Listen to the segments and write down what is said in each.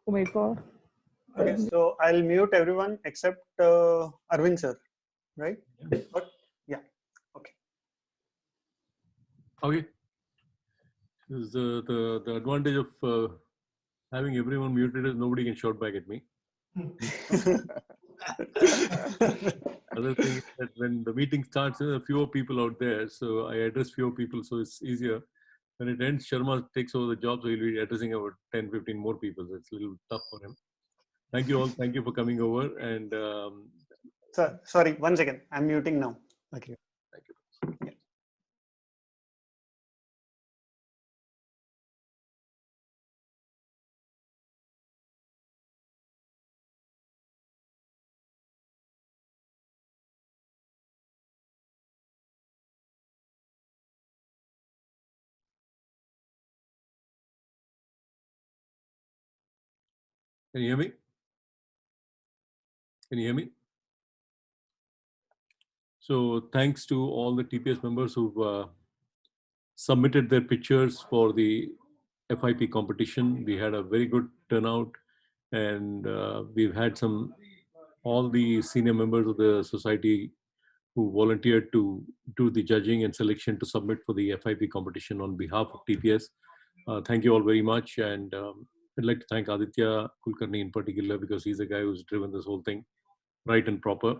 Oh my God. Okay, so I'll mute everyone except Arvind sir, right? But yeah, okay. Okay. The advantage of having everyone muted is nobody can shout back at me. Other thing is that when the meeting starts, there are fewer people out there, so I address fewer people, so it's easier. When it ends, Sharma takes over the job, so he'll be addressing about 10, 15 more people. So it's a little tough for him. Thank you all. Thank you for coming over. And Sir, sorry, 1 second. I'm muting now. Okay. thank you. Yeah. Can you hear me? Can you hear me? So thanks to all the TPS members who've submitted their pictures for the FIP competition. We had a very good turnout, and we've had all the senior members of the society who volunteered to do the judging and selection to submit for the FIP competition on behalf of TPS. Thank you all very much, and I'd like to thank Aditya Kulkarni in particular, because he's the guy who's driven this whole thing right and proper.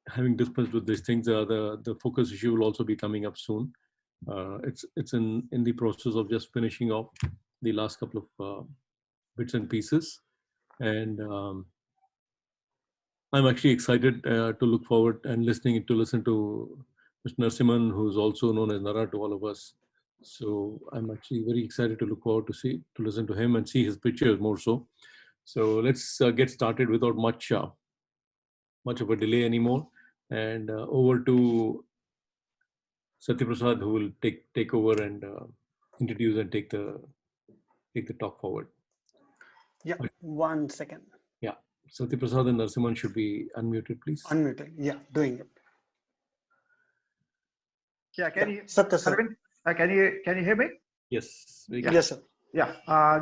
Having dispensed with these things, the focus issue will also be coming up soon. It's in the process of just finishing off the last couple of bits and pieces, and I'm actually excited to look forward and listen to Mr. Narsimhan, who's also known as Nara to all of us. So I'm actually very excited to look forward to listen to him and see his pictures more so. So let's get started without much of a delay anymore, and over to Satyaprasad, who will take over and introduce and take the talk forward. Yeah, 1 second. Yeah, Satyaprasad and Narsimhan should be unmuted, please. Unmuted. Yeah, doing it. Yeah, can you, Satya, sir. Arvind, can you hear me? Yes. Yeah. Yes, sir. Yeah.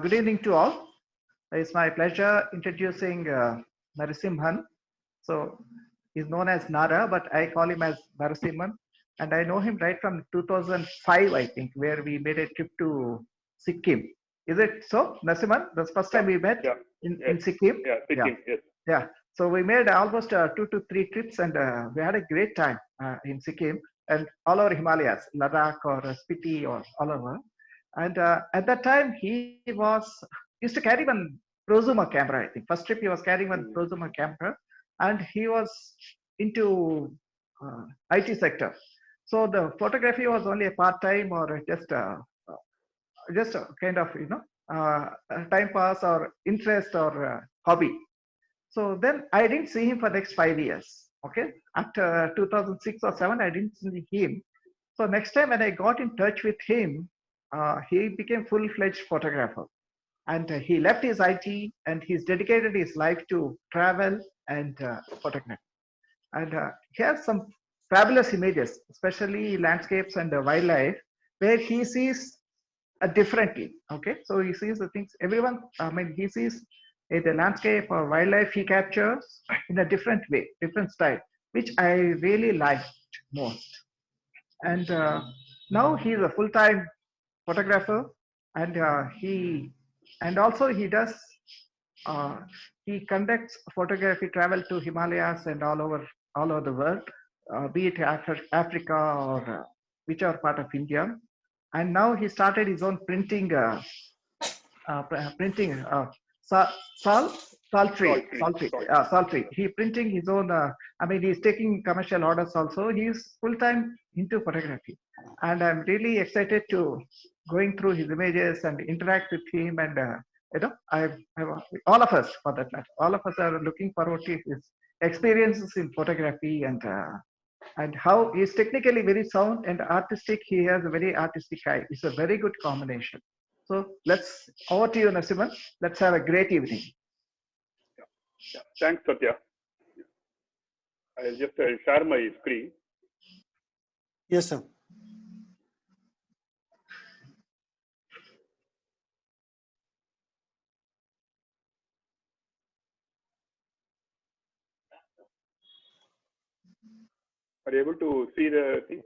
Good evening to all. It's my pleasure introducing Narsimhan. So he's known as Nara, but I call him as Narasimhan. And I know him right from 2005, I think, where we made a trip to Sikkim. Is it so, Narasimhan? That's the first time we met in Sikkim? Yeah, Sikkim, yes. Yeah. So we made almost 2 to 3 trips, and we had a great time in Sikkim and all over Himalayas, Ladakh or Spiti or all over. And at that time, he used to carry one prosumer camera, I think. First trip, he was carrying one prosumer camera, and he was into IT sector. So the photography was only a part-time or just a kind of, time pass or interest or hobby. So then I didn't see him for next 5 years. Okay, after 2006 or 7, I didn't see him. So next time when I got in touch with him, he became full-fledged photographer, and he left his IT and he's dedicated his life to travel and photography. And he has some fabulous images, especially landscapes and wildlife, where he sees differently. Okay, so he sees the things he sees the landscape or wildlife he captures in a different way, different style, which I really liked most. And now he's a full-time photographer, and he conducts photography travel to Himalayas and all over the world, be it Africa or whichever part of India. And now he started his own printing sultry. He printing his own. He's taking commercial orders also. He's full time into photography, and I'm really excited to going through his images and interact with him. And all of us, for that matter, all of us are looking forward to his experiences in photography and how he's technically very sound and artistic. He has a very artistic eye. It's a very good combination. So over to you, Narsimhan. Let's have a great evening. Yeah. Thanks, Satya. I'll just share my screen. Yes, sir. Are you able to see the thing?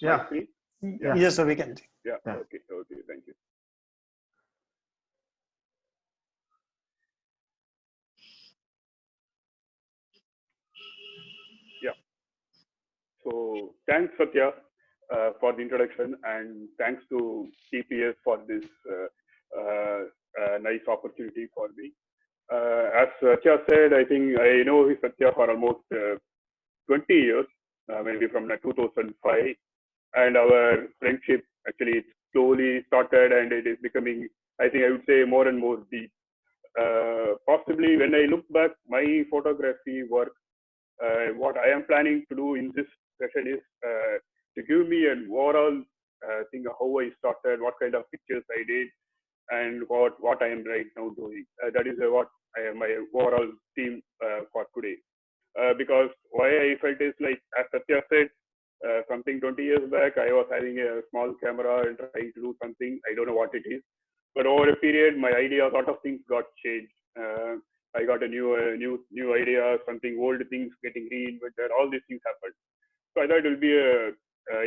Yeah. My screen? Yeah. Yes, sir, we can see. Yeah. Yeah. Okay. Okay. Thank you. Yeah. So thanks, Satya, for the introduction, and thanks to TPS for this nice opportunity for me. As Satya said, I think I know Satya for almost 20 years, maybe from 2005, and our friendship actually slowly started, and it is becoming, I think, I would say, more and more deep. Possibly, when I look back, my photography work, what I am planning to do in this session is to give me an overall thing of how I started, what kind of pictures I did, and what I am right now doing. That is what my overall theme for today. Because why I felt is like, as Satya said, something 20 years back, I was having a small camera and trying to do something. I don't know what it is, but over a period, my idea, a lot of things got changed. I got a new idea, something old things getting reinvented. All these things happened. So I thought it will be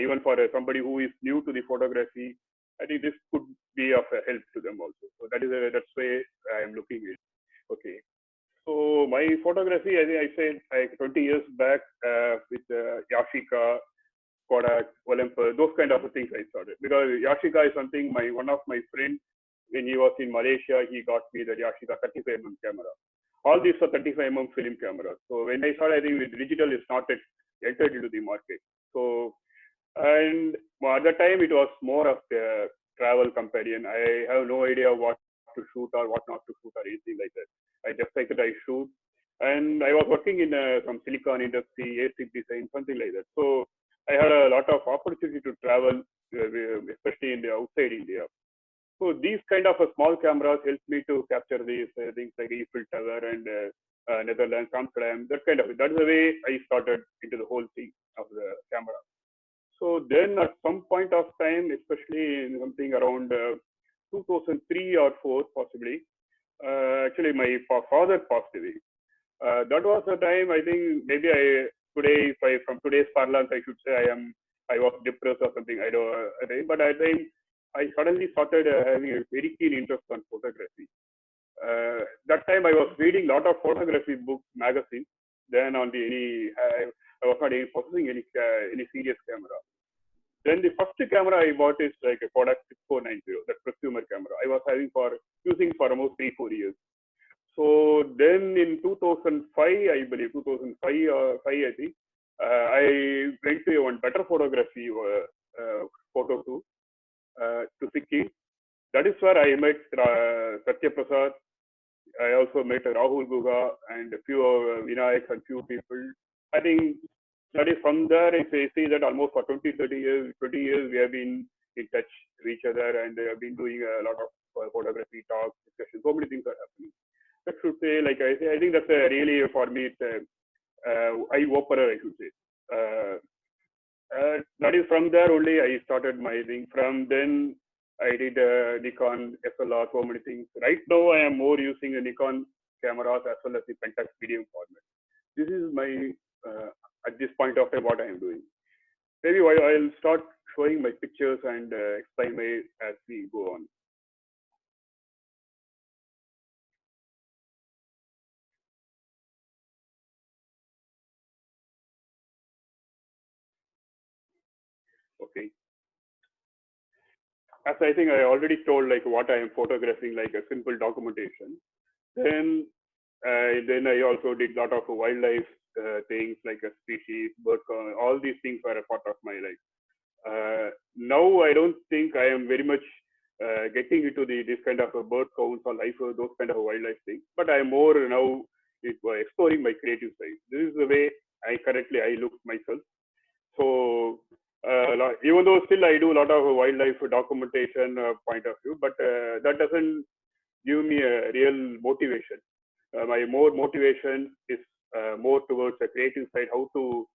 even for somebody who is new to the photography. I think this could be of a help to them also. So that's why I am looking at it. Okay. So my photography, I think I said like 20 years back with Yashica, Kodak, Olympus, those kind of things I started. Because Yashica is something one of my friends, when he was in Malaysia, he got me the Yashica 35mm camera. All these are 35mm film cameras. So when I started, I think with digital is not yet entered into the market. So, and at the time it was more of a travel companion. I have no idea what to shoot or what not to shoot or anything like that. I just like that I shoot. And I was working in some silicon industry, ASIC design, something like that. So I had a lot of opportunity to travel, especially in the outside India. So these kind of small cameras help me to capture these things like Eiffel Tower and Netherlands, Amsterdam, that kind of it. That's the way I started into the whole thing of the camera. So then at some point of time, especially in something around 2003 or 4 possibly, actually my father passed away. That was the time, I think maybe today, if I, from today's parlance, I should say I was depressed or something. I don't, but I think I suddenly started having a very keen interest on photography. That time I was reading a lot of photography books, magazines. Then on I was not possessing any serious camera. Then the first camera I bought is like a Kodak 6490, that prosumer camera. I was using for almost 3-4 years. So then in 2005, I believe 2005 or 5, I think, I went to one better photography photo to Sikkim. That is where I met Satya Prasad. I also met Rahul Guga and a few Vinayak and few people. I think that is from there I see that almost for 20 years we have been in touch with each other, and have been doing a lot of photography talks, discussions. So many things are happening. That should say, like I say, I think that's really for me it's eye opener, I should say. That is from there only I started my thing. From then I did Nikon, SLR, so many things. Right now I am more using a Nikon cameras as well as the Pentax medium format. This is my at this point of time what I am doing. Maybe I'll start showing my pictures and explain my as we go on. Okay. As I think I already told, like what I am photographing, like a simple documentation. Then I also did a lot of wildlife things like a species, bird, all these things are a part of my life. Now I don't think I am very much getting into this kind of a bird counts or life, those kind of wildlife things. But I am more now exploring my creative side. This is the way I look myself. So even though still I do a lot of wildlife documentation point of view, but that doesn't give me a real motivation. My more motivation is more towards the creative side, how to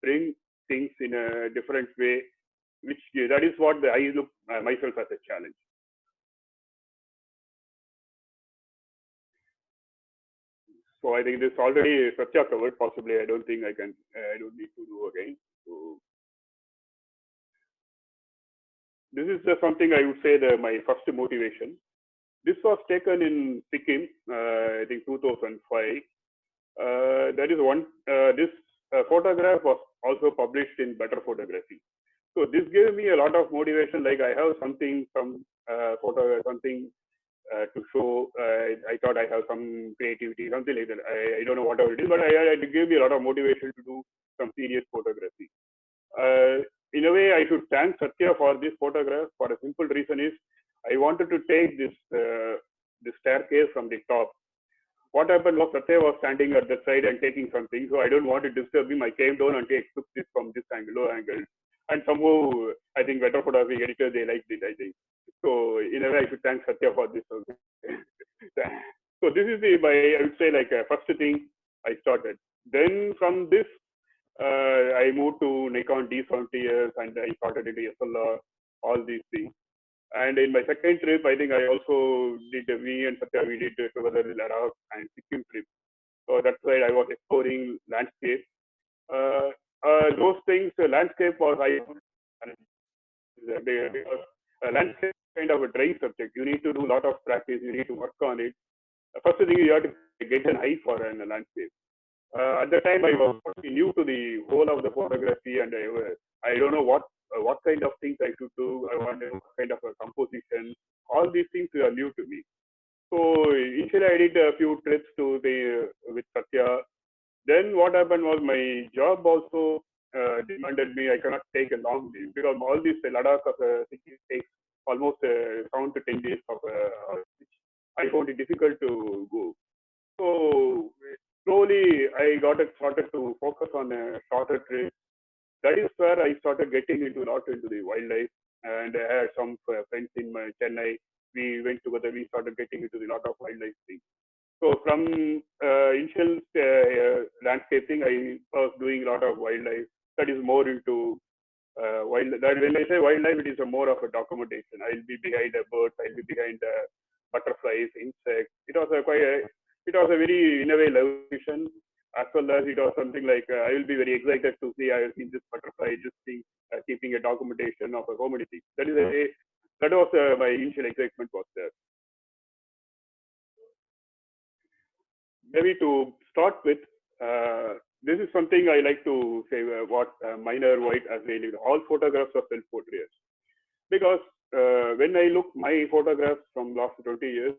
bring things in a different way, which that is what I look myself as a challenge. So I think this already Satya covered. Possibly, I don't think I can. I don't need to do again. So this is something I would say my first motivation. This was taken in Sikkim, I think 2005. That is one. This photograph was also published in Better Photography. So this gave me a lot of motivation. Like I have something, some photo, something to show. I thought I have some creativity, something like that. I don't know whatever it is, but it gave me a lot of motivation to do some serious photography. In a way, I should thank Satya for this photograph for a simple reason is I wanted to take this staircase from the top. What happened was Satya was standing at the side and taking something, so I don't want to disturb him. I came down and took this from this angle, low angle, and somehow I think Better Photography editor they liked it. I think so. In a way, I should thank Satya for this. So this is I would say like first thing I started. Then from this I moved to Nikon D70s and I started into SLR, all these things. And in my second trip, I think I also did, me and Satya, we did together Ladakh and Sikkim trip. So that's why I was exploring landscape. Those things, landscape was, because landscape is kind of a dry subject. You need to do a lot of practice, you need to work on it. First thing, you have to get an eye for a landscape. At the time, I was new to the whole of the photography, and I don't know what kind of things I should do. I wanted what kind of a composition. All these things are new to me. So initially, I did a few trips to with Satya. Then what happened was my job also demanded me. I cannot take a long leave because all these Ladakh of takes almost 7 to 10 days of. I found it difficult to go. So slowly I got it started to focus on a shorter trip. That is where I started getting into a lot into the wildlife, and I had some friends in Chennai. We went together. We started getting into a lot of wildlife things. So from initial landscaping, I was doing a lot of wildlife. That is more into wildlife. When I say wildlife, it is a more of a documentation. I'll be behind the birds. I'll be behind the butterflies, insects. It was it was a very, in a way, love vision, as well as it was something like I will be very excited to see I have seen this butterfly, this thing, keeping a documentation of so many things. That is that was my initial excitement was there. Maybe to start with, this is something I like to say what Minor White has really, all photographs are self-portraits. Because when I look my photographs from last 20 years,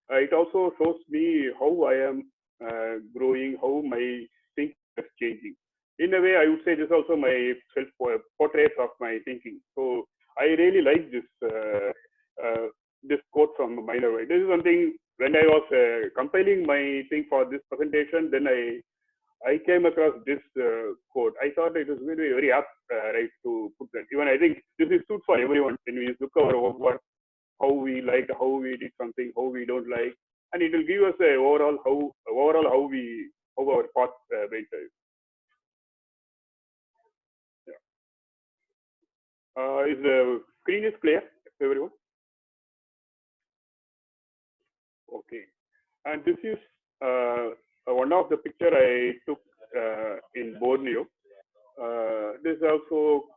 it also shows me how I am growing, how my thinking is changing. In a way, I would say this is also my self-portraits of my thinking. So I really like this quote from Minor White. This is something when I was compiling my thing for this presentation, then I came across this quote. I thought it was very, very apt, right, to put that. Even I think this is suit for everyone when we look our work, how we liked, how we did something, how we don't like, and it will give us a overall how our path went. Yeah. Is the screen is clear, everyone? Okay. And this is one of the picture I took in Borneo. This also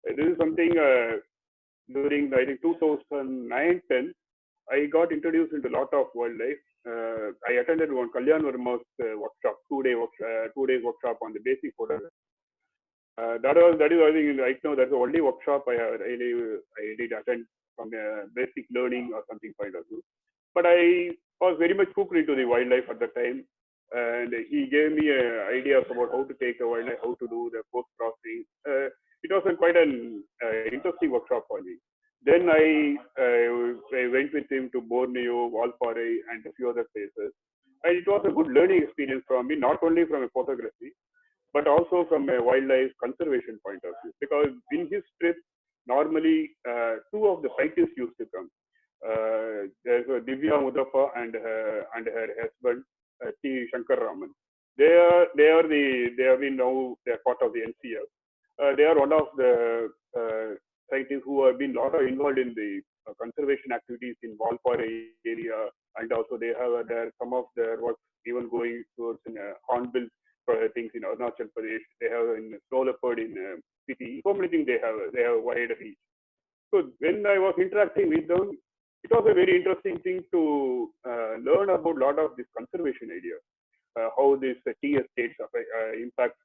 this is something during I think 2009-10. I got introduced into a lot of wildlife. I attended one Kalyan Verma's workshop, 2 days workshop on the basic photography. That is I think right now that's the only workshop I did attend from basic learning or something point of view. But I was very much hooked into the wildlife at the time, and he gave me ideas about how to take a wildlife, how to do the post processing. It was quite an interesting workshop for me. Then I went with him to Borneo, Valparai, and a few other places. And it was a good learning experience for me, not only from a photography, but also from a wildlife conservation point of view. Because in his trip, normally 2 of the scientists used to come. There's Divya Mudappa and her husband T. Shankar Raman. They have been now they're part of the NCF. They are one of the scientists who have been lot of involved in the conservation activities in Valparai area, and also they have some of their work even going towards in hornbill things in Arunachal Pradesh. They have in snow leopard in city. So many things they have. They have wide reach. So when I was interacting with them, it was a very interesting thing to learn about a lot of this conservation idea, how this tea estates impact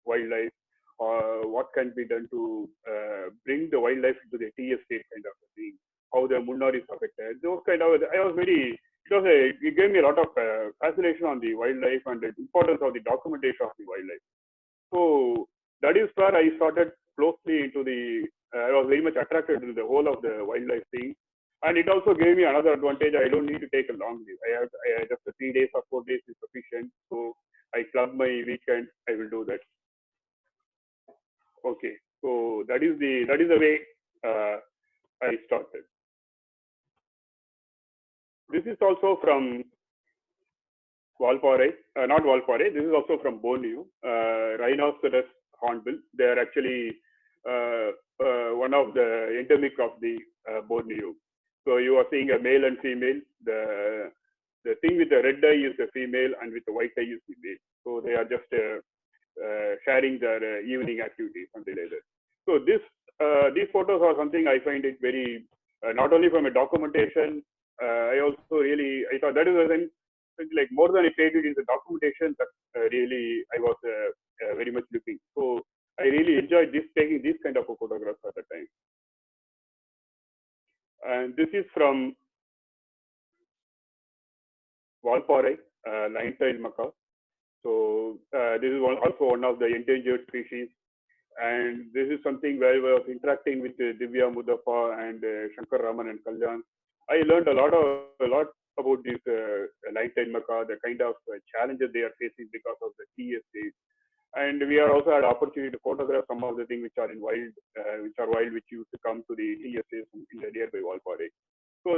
wildlife, or what can be done to bring the wildlife into the tea estate kind of a thing, how the Munnar is affected. Those kind of, I was very, it gave me a lot of fascination on the wildlife and the importance of the documentation of the wildlife. So that is where I started closely into the, I was very much attracted to the whole of the wildlife thing. And it also gave me another advantage. I don't need to take a long leave. I just 3 days or 4 days is sufficient. So I club my weekend. I will do that. Okay. So that is the way I started. This is also from Valparai, not Valparai. This is also from Borneo. Rhinoceros hornbill. They are actually one of the endemic of the Borneo. So you are seeing a male and female. The thing with the red eye is the female, and with the white eye is the male. So they are just sharing their evening activities, something like that. So these photos are something I find it very not only from a documentation. I also really I thought that is a thing, like more than a created in the documentation that really I was very much looking. So I really enjoyed taking these kind of photographs at the time. And this is from Valparai, line-tailed macaw. So this is also one of the endangered species. And this is something where I was interacting with Divya Mudappa and Shankar Raman and Kalyan. I learned a lot about this line-tailed macaw, the kind of challenges they are facing because of the tea estate. And we are also had opportunity to photograph some of the things which are in wild, which used to come to the tea estates in the nearby Valparai. So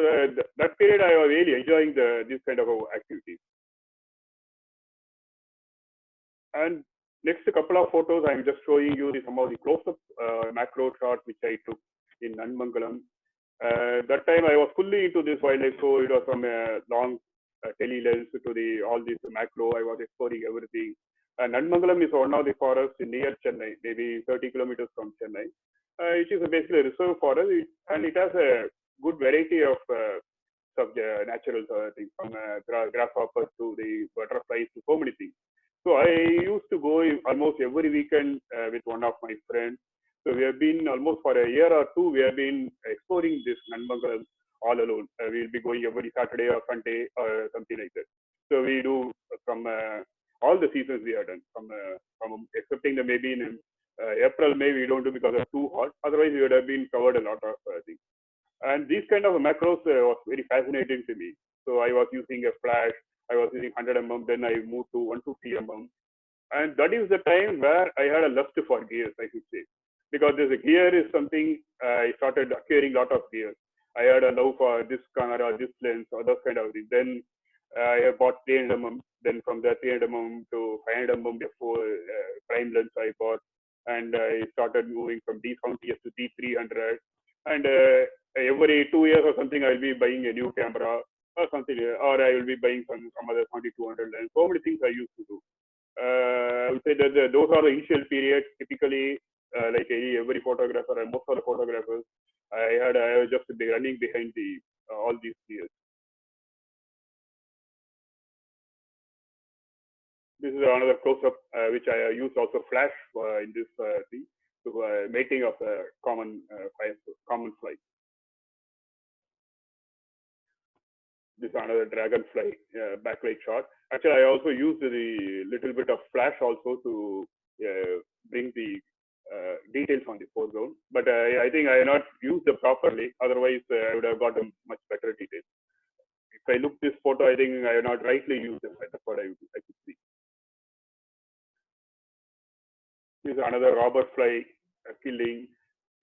that period, I was really enjoying this kind of activities. And next couple of photos, I'm just showing you some of the close-up macro shots which I took in Nanmangalam. That time I was fully into this wildlife, so it was from a long tele lens to all this macro. I was exploring everything. And Nanmangalam is one of the forests near Chennai, maybe 30 kilometers from Chennai. It is basically a reserve forest, and it has a good variety of natural things, from grasshoppers to the butterflies to so many things. So I used to go almost every weekend with one of my friends. So we have been almost for a year or two, we have been exploring this Nanmangalam all alone. We'll be going every Saturday or Sunday or something like that. So we do from all the seasons we have done, from excepting the maybe in April, May we don't do because it's too hot. Otherwise, we would have been covered a lot of things. And these kind of macros was very fascinating to me. So I was using a flash. I was using 100 mm. Then I moved to 150 mm. And that is the time where I had a lust for gears, I should say, because this gear is something I started acquiring a lot of gears. I had a love for this camera, this lens, or those kind of things. Then I bought 300 mm. Then from the 300 mm to 500 mm before prime lens I bought, and I started moving from D70s to D300. And every 2 years or something, I'll be buying a new camera or something, or I will be buying some other 7200 lens. So many things I used to do. I would say that those are the initial periods. Typically, like every photographer and most of the photographers, I was just running behind all these years. This is another close-up which I use also flash in this thing, so mating of common fly. This is another dragonfly backlight shot. Actually, I also used the little bit of flash also to bring the details on the foreground. But I think I have not used them properly. Otherwise, I would have gotten much better details. If I look this photo, I think I have not rightly used them. That's what I could see. This is another robber fly killing.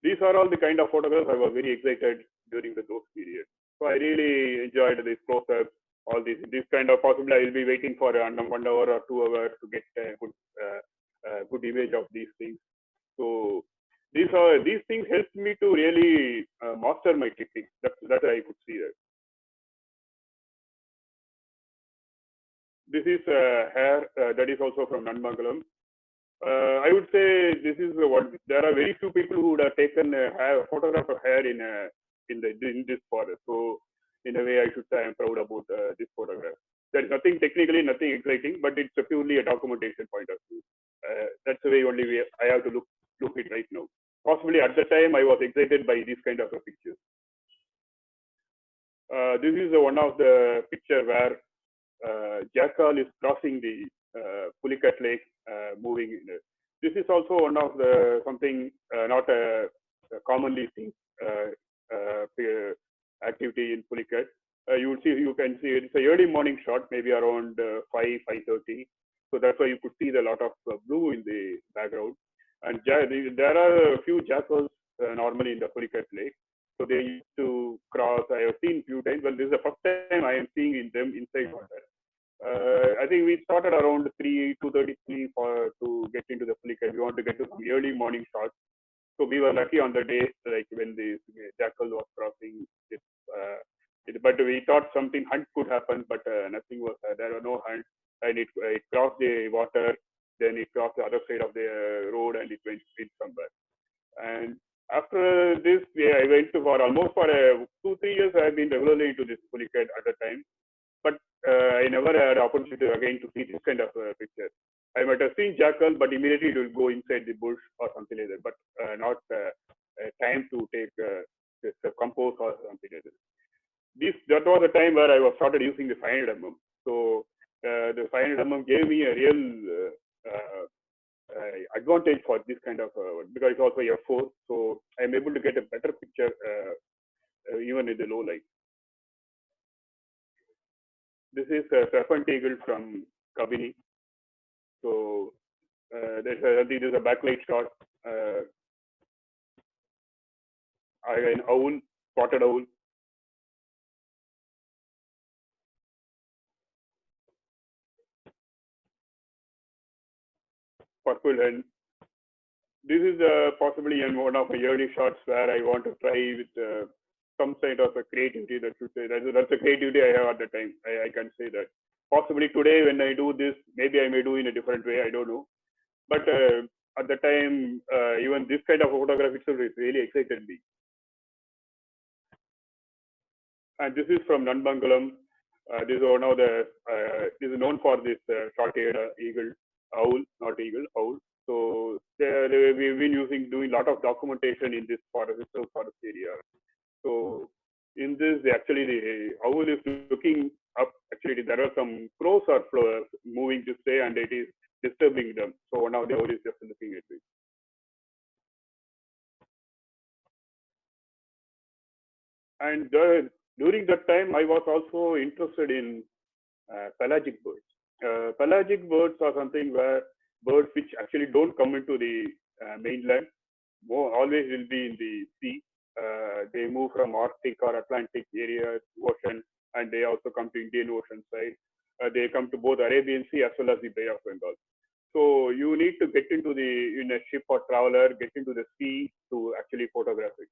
These are all the kind of photographs I was very excited during those periods. So I really enjoyed this close-up, all this kind of possibly I will be waiting for 1 hour or 2 hours to get a good image of these things. So these things helped me to really master my technique. That I could see that. This is hair that is also from Nanmangalam. I would say this is what there are very few people who would have taken a photograph of hair in this forest. So in a way, I should say I am proud about this photograph. There is nothing technically, nothing exciting, but it's purely a documentation point of view. That's the way only I have to look it right now. Possibly at the time I was excited by this kind of a picture. This is one of the picture where jackal is crossing the Pulicat Lake, moving in it. This is also one of the something not a commonly seen activity in Pulicat. You can see it's a early morning shot, maybe around 5:30. So that's why you could see a lot of blue in the background. And there are a few jackals normally in the Pulicat Lake. So they used to cross. I have seen few times, but this is the first time I am seeing them inside water. I think we started around 2:33 to get into the Pulicat. We want to get to some early morning shots. So we were lucky on the day, like when the jackal was crossing it. But we thought something hunt could happen, but nothing was. There were no hunt, and it crossed the water. Then it crossed the other side of the road, and it went somewhere. And after this, I went to for almost for 2-3 years. I have been regularly into this Pulicat at a time, but I never had opportunity again to see this kind of picture. I might have seen jackal, but immediately it will go inside the bush or something like that, but not time to take this compose or something like that. That was the time where I was started using the 500 mm. So the 500 mm gave me a real advantage for this kind of because it's also F4, so I'm able to get a better picture even in the low light. This is a serpent eagle from Kabini. So I think there's a backlight shot. An owl, spotted owl. Purple hen. This is possibly one of the early shots where I want to try with some kind of a creativity. That should say that's the creativity I have at the time. I can say that. Possibly today when I do this, maybe I may do in a different way. I don't know. But at the time, even this kind of photograph itself is really excited me. And this is from Nanbangalam. This is one of the. This is known for this short-haired eagle, owl, not eagle, owl. So we've been doing a lot of documentation in this forest area. So in this, actually the owl is looking up. Actually, there are some crows are moving this way, and it is disturbing them. So one of the owl is just looking at it. And during that time, I was also interested in pelagic birds. Pelagic birds are something where birds which actually don't come into the mainland, always will be in the sea. They move from Arctic or Atlantic areas, ocean, and they also come to Indian Ocean side. They come to both Arabian Sea as well as the Bay of Bengal. So you need to get into in a ship or traveler, get into the sea to actually photograph it.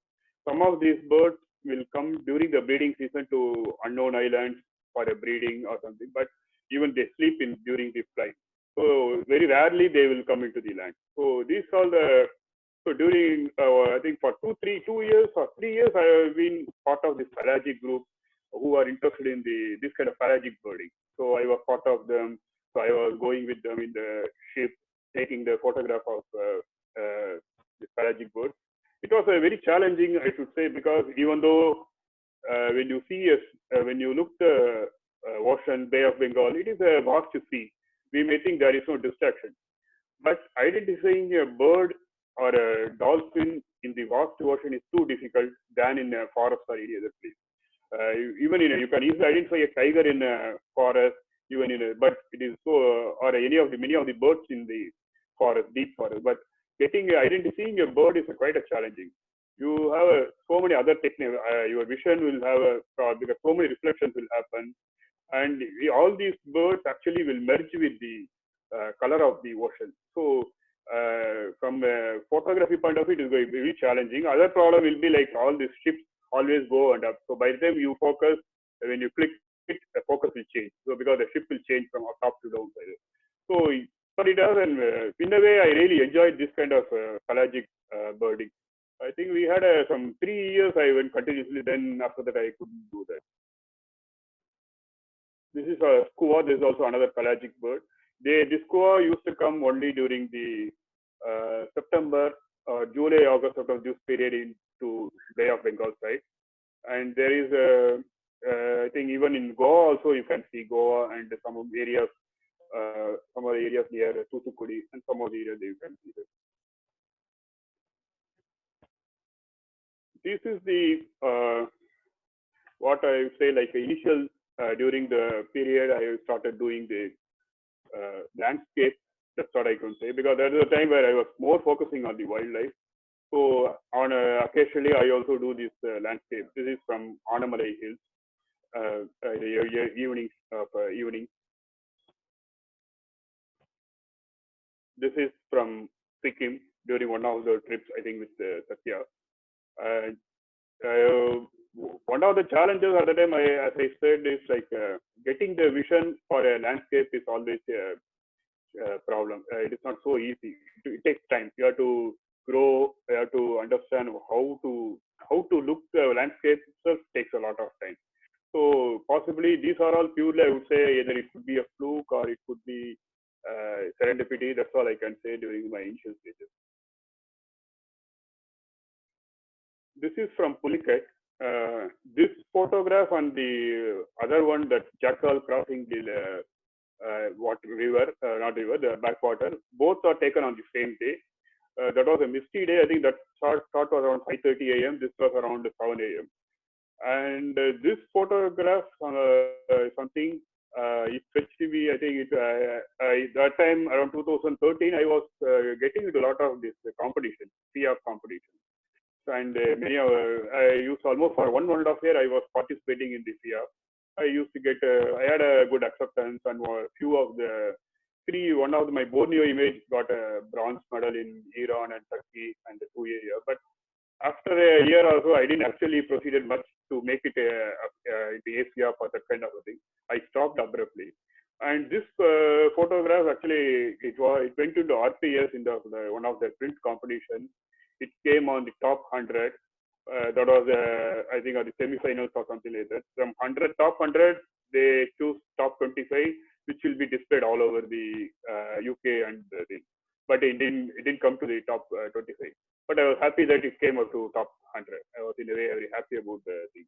Some of these birds will come during the breeding season to unknown islands for a breeding or something, but even they sleep during the flight. So very rarely they will come into the land. So these are so during I think for 2 years or 3 years I have been part of this pelagic group who are interested in this kind of pelagic birding. So I was part of them. So I was going with them in the ship, taking the photograph of this pelagic bird. It was very challenging, I should say, because even though when you see when you look the ocean, Bay of Bengal, it is a vast sea. We may think there is no distraction, but identifying a bird or a dolphin in the vast ocean is too difficult than in a forest or any other place. Even you can easily identify a tiger in a forest, but it is so or many of the birds in the forest, deep forest. But identifying a bird is quite a challenging. You have so many other techniques. Your vision will have because so many reflections will happen, and all these birds actually will merge with the color of the ocean. So from a photography point of view, it is going to be very challenging. Other problem will be like all these ships always go and up. So by the time you focus, when you click the focus will change. So because the ship will change from top to down side. So, but it does, and in a way, I really enjoyed this kind of pelagic birding. I think we had some 3 years I went continuously. Then after that, I couldn't do that. This is a skua. This is also another pelagic bird. This skua used to come only during the September, July, August, September, this period into Bay of Bengal side. And there is I think even in Goa also you can see Goa and some of the areas near Thoothukudi and some of the areas you can see that. This is the what I say like initial during the period I started doing the landscape. That's what I can say, because that is a time where I was more focusing on the wildlife. So on occasionally I also do this landscape. This is from Anamalai Hills, evening. This is from Sikkim during one of the trips, I think, with Satya. One of the challenges at the time, as I said, is like getting the vision for a landscape is always a problem. It is not so easy. It takes time. You have to grow. You have to understand how to look the landscape itself takes a lot of time. So possibly these are all purely, I would say, either it could be a fluke or it could be serendipity. That's all I can say during my initial stages. This is from Pulicat. This photograph and the other one, that jackal crossing the the backwater, both are taken on the same day. That was a misty day. I think that shot was around 5:30 a.m. This was around 7 a.m. And this photograph something it fetched me. I think that time around 2013 I was getting into a lot of this competition, FIA competition. And I used almost for 1.5 years I was participating in the FIA. I used to get I had a good acceptance, and few of the one of my Borneo image got a bronze medal in Iran and Turkey and the 2 year. But after a year or so, I didn't actually proceeded much to make it the Asia for that kind of a thing. I stopped abruptly. And this photograph actually it went into RPS in one of the print competition. It came on the top 100. That was I think on the semi-finals or something like that. From top 100, they choose top 25, which will be displayed all over the UK and the thing. But it didn't come to the top 25. But I was happy that it came up to top 100. I was in a way very happy about the thing.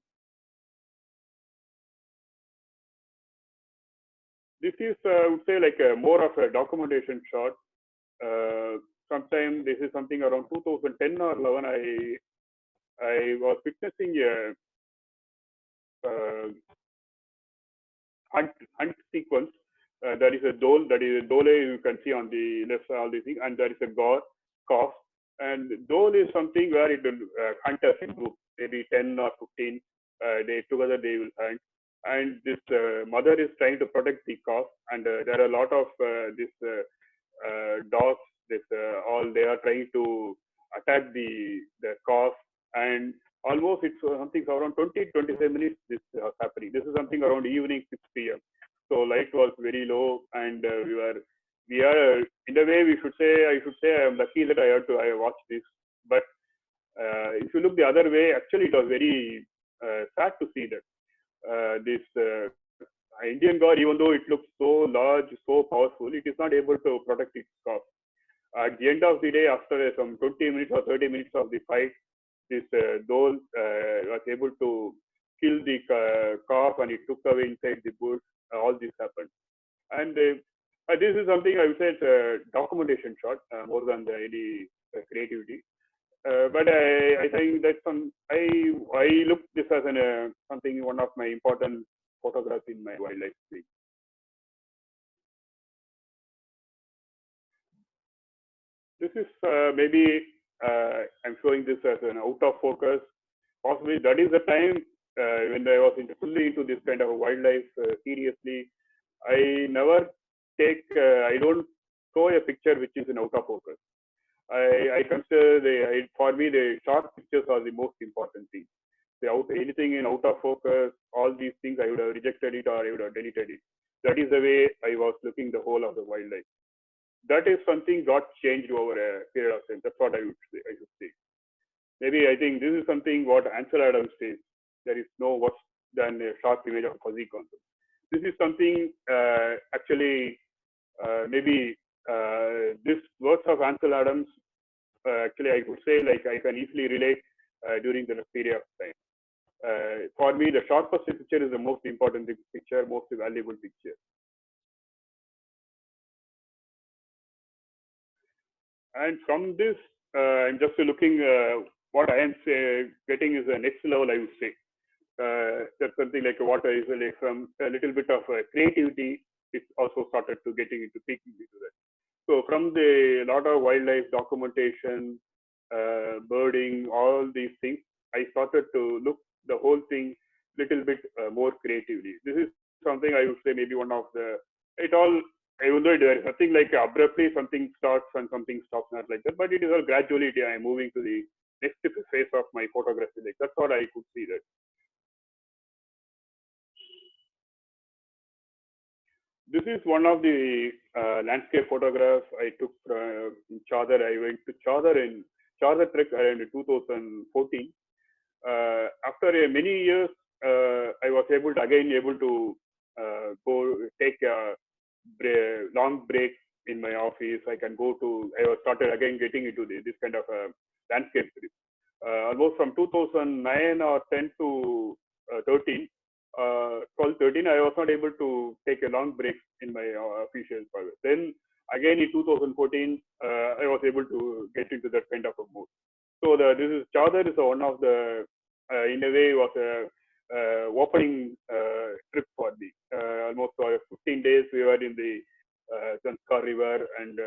This is, I would say, like more of a documentation shot. Sometime this is something around 2010 or 11. I was witnessing a hunt sequence. There is a dole. That is a dole you can see on the left side, all these things, and there is a calf. And dole is something where it will hunt as a group, maybe 10 or 15. They will hunt. And this mother is trying to protect the calf, and there are a lot of dogs. They are trying to attack the calf, and almost it's something around 20-25 minutes. This was happening. This is something around evening 6 p.m. So light was very low, and we are in a way I should say I am lucky that I watched this. But if you look the other way, actually it was very sad to see that this Indian god, even though it looks so large, so powerful, it is not able to protect its calf. At the end of the day, after some 20 minutes or 30 minutes of the fight, this dole was able to kill the calf, and it took away inside the bush. All this happened. And this is something I would say it's a documentation shot more than any creativity. But I think that I look this as something, one of my important photographs in my wildlife thing. This is maybe I'm showing this as an out of focus. Possibly that is the time when I was fully into this kind of wildlife seriously. I never I don't show a picture which is in out of focus. I consider for me the short pictures are the most important thing. anything in out of focus, all these things, I would have rejected it or I would have deleted it. That is the way I was looking the whole of the wildlife. That is something got changed over a period of time. That's what I should say. Maybe I think this is something what Ansel Adams says. There is no worse than a sharp image of fuzzy concept. This is something actually maybe this words of Ansel Adams actually I could say like I can easily relate during the period of time. For me, the sharpest picture is the most important picture, most valuable picture. And from this, I'm just looking what I am getting is the next level, I would say. That's something like what I like from a little bit of creativity, it's also started to getting into peeking into that. So from the lot of wildlife documentation, birding, all these things, I started to look the whole thing little bit more creatively. This is something I would say maybe one of the, it all, even though there is nothing like abruptly something starts and something stops, not like that, but it is all gradually I am moving to the next phase of my photography. Like that's what I could see that. This is one of the landscape photographs I took in Chadar. I went to Chadar trek around 2014. After many years, I was able to go take a long break in my office. I was started again getting into this kind of landscape trip. Almost from 2009 or 10 to 13, 12, 13, I was not able to take a long break in my official service. Then again in 2014, I was able to get into that kind of a mode. So this is Chadar is one of the, in a way, was a opening trip for me. Almost for 15 days, we were in the Zanskar River and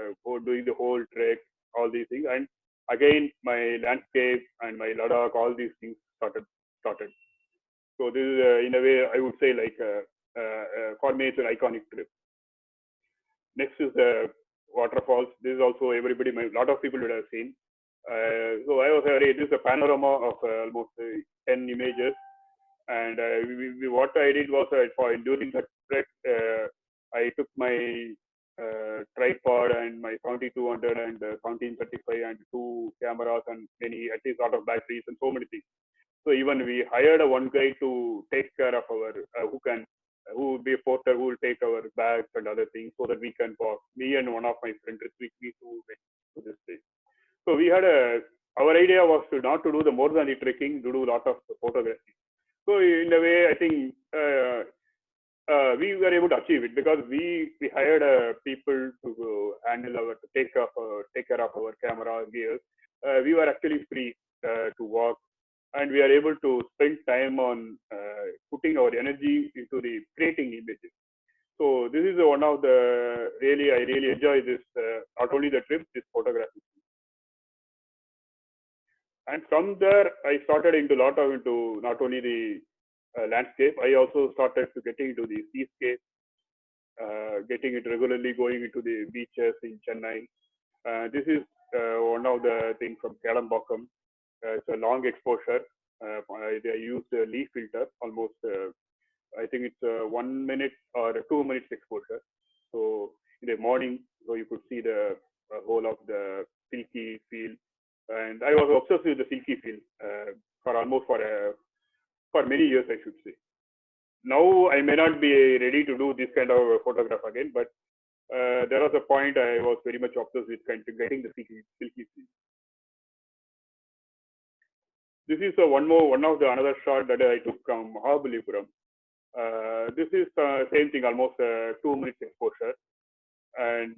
doing the whole trek, all these things. And again, my landscape and my Ladakh, all these things started. So this is, in a way, I would say like for me, it's an iconic trip. Next is the waterfalls. This is also everybody, a lot of people would have seen. So I was this is a panorama of almost 10 images. And what I did was during the trek, I took my tripod and my 7200 and 1735 and 2 cameras and at least a lot of batteries and so many things. So even we hired one guy to take care of our who will be a porter who will take our bags and other things so that we can walk. Me and one of my friends, we went to this place. So we had our idea was not to do the more than the trekking, to do a lot of photography. So in a way, I think we were able to achieve it because we hired people to take care of our camera gears. We were actually free to walk, and we are able to spend time on putting our energy into the creating images. So this is one of the I really enjoy this, not only the trip, this photography. And from there, I started into not only the landscape, I also started to getting into the seascape, getting it regularly, going into the beaches in Chennai. This is one of the things from Kelambakam. It's a long exposure. They use a leaf filter, almost, I think it's a 1 minute or 2 minutes exposure. So in the morning, so you could see the whole of the silky field. And I was obsessed with the silky field for many years, I should say. Now I may not be ready to do this kind of photograph again, but there was a point I was very much obsessed with getting the silky field. This is another shot that I took from Mahabalipuram. This is same thing, almost 2 minutes exposure. And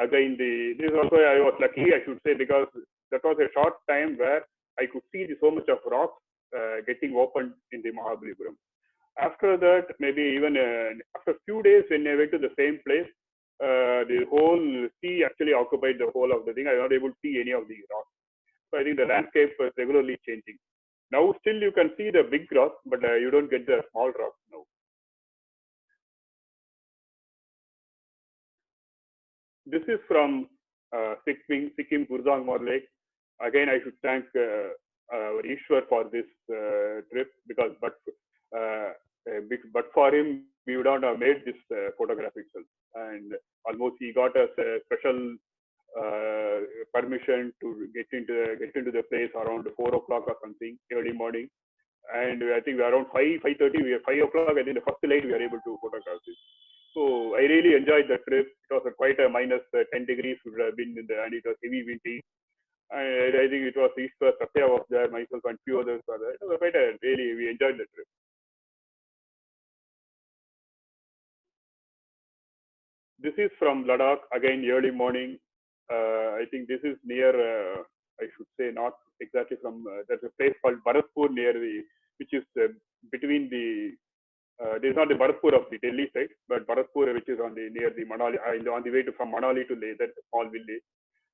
again, this is also I was lucky, I should say, because that was a short time where I could see so much of rocks getting opened in the Mahabalipuram. After that, maybe even after a few days, when I went to the same place, the whole sea actually occupied the whole of the thing. I was not able to see any of the rocks. So I think the landscape was regularly changing. Now still you can see the big rocks, but you don't get the small rocks now. This is from Sikkim Gurzongmar Lake. Again, I should thank Ishwar for this trip, because but for him, we would not have made this photograph itself. And almost he got us a special permission to get into the place around 4 o'clock or something, early morning. And I think around 5:30, we are 5 o'clock. I think the first light we are able to photograph this. So I really enjoyed the trip. It was quite a minus 10 degrees would have been and it was heavy windy. And I think it was Ishwar, Satya was there, myself and few others were there. It was quite a really, we enjoyed the trip. This is from Ladakh, again early morning. I think this is near, I should say not exactly from, there's a place called Bharatpur near which is between this is not the Bharatpur of the Delhi side, but Bharatpur, which is near the Manali, on the way from Manali to Leh, that's a small village.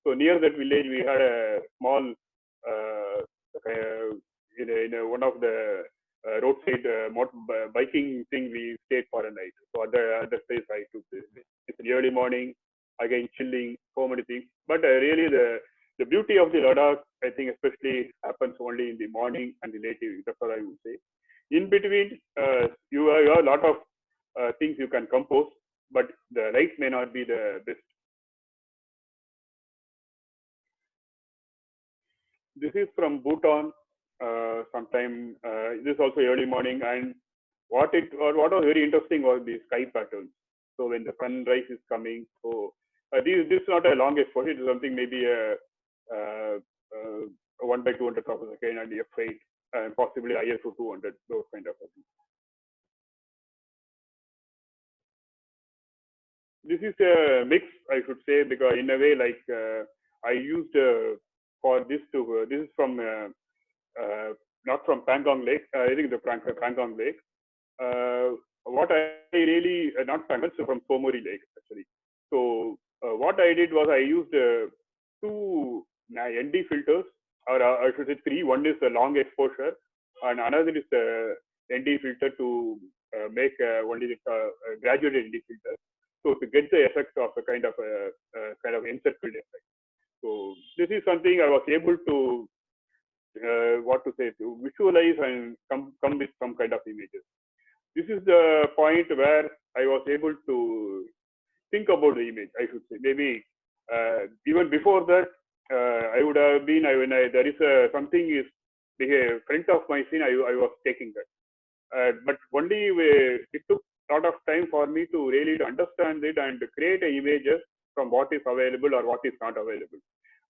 So near that village, we had a small, in one of the roadside biking thing, we stayed for a night. So at the place I took this. It's in early morning, again chilling, so many things. But really the beauty of the Ladakh, I think especially happens only in the morning and the late evening. That's what I would say. In between, you have a lot of things you can compose, but the light may not be the best. This is from Bhutan. Sometime this is also early morning, and what was very interesting was the sky patterns. So when the sunrise is coming, so this is not a long exposure. It is something maybe a 1/200th of a second and f8, and possibly ISO 200, those kind of things. This is a mix, I should say, because in a way, like I used for this to this is from not from Pangong Lake. I think the Pangong Lake. What I really not Pangong, so from Pomori Lake actually. So what I did was I used two ND filters, or I should say three. One is the long exposure, and another is the ND filter to make only the graduated ND filter. So to get the effect of a kind of encircled effect. So this is something I was able to to visualize and come with some kind of images. This is the point where I was able to think about the image, I should say. Maybe even before that, I would have been, when there is something is the front of my scene, I was taking that. But only it took a lot of time for me to really understand it and create images from what is available or what is not available.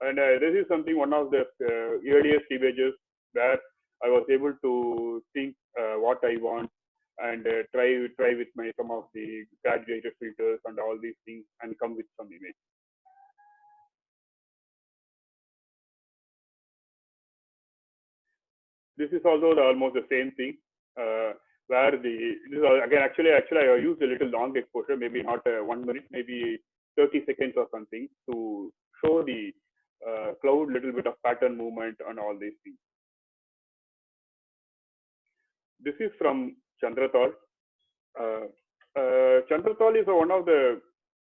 And this is something, one of the earliest images where I was able to think what I want and try with some of the graduated filters and all these things and come with some image. This is also almost the same thing, where actually I used a little long exposure, maybe not 1 minute, maybe 30 seconds or something to show the cloud, little bit of pattern movement and all these things. This is from Chandratal. Chandratal is one of the,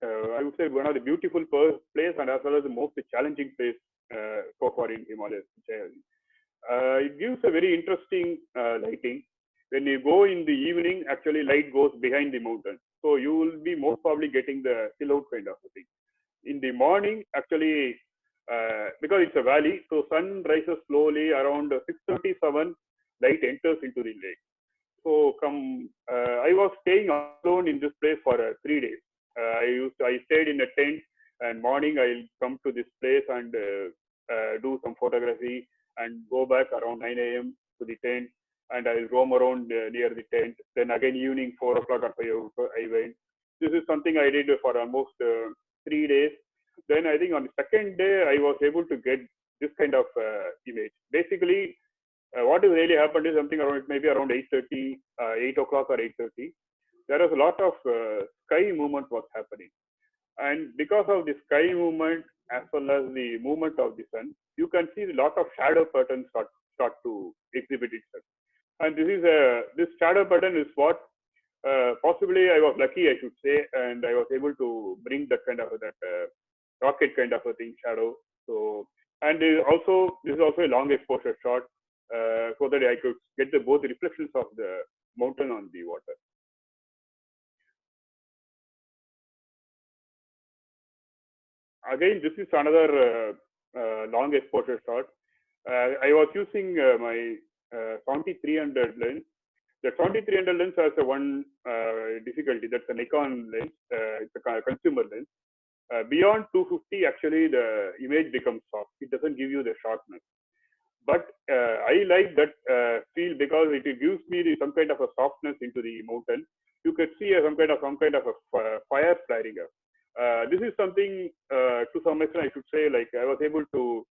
I would say, one of the beautiful place and as well as the most challenging place so far in Himalayas. It gives a very interesting lighting. When you go in the evening, actually light goes behind the mountain. So you will be most probably getting the silhouette kind of a thing. In the morning, actually, because it's a valley, so sun rises slowly around 6:37, light enters into the lake. So I was staying alone in this place for 3 days. I stayed in a tent, and morning I'll come to this place and do some photography and go back around 9 a.m. to the tent, and I'll roam around near the tent. Then again evening 4 o'clock or 5 o'clock I went. This is something I did for almost 3 days. Then I think on the second day I was able to get this kind of image. Basically, what has really happened is something around maybe around 8:30, 8 o'clock or 8:30. There was a lot of sky movement was happening, and because of the sky movement as well as the movement of the sun, you can see a lot of shadow patterns start to exhibit itself. And this shadow pattern is what possibly I was lucky, I should say, and I was able to bring that kind of rocket kind of a thing, shadow. So, and this is also a long exposure shot. so that I could get both the reflections of the mountain on the water. Again, this is another long exposure shot. I was using my Saunter 300 lens. The Saunter 300 lens has one difficulty. That's a Nikon lens. It's a consumer lens. Beyond 250, actually, the image becomes soft. It doesn't give you the sharpness. But I like that feel because it gives me some kind of a softness into the mountain. You could see some kind of a fire flaring up. This is something to some extent I should say, like I was able to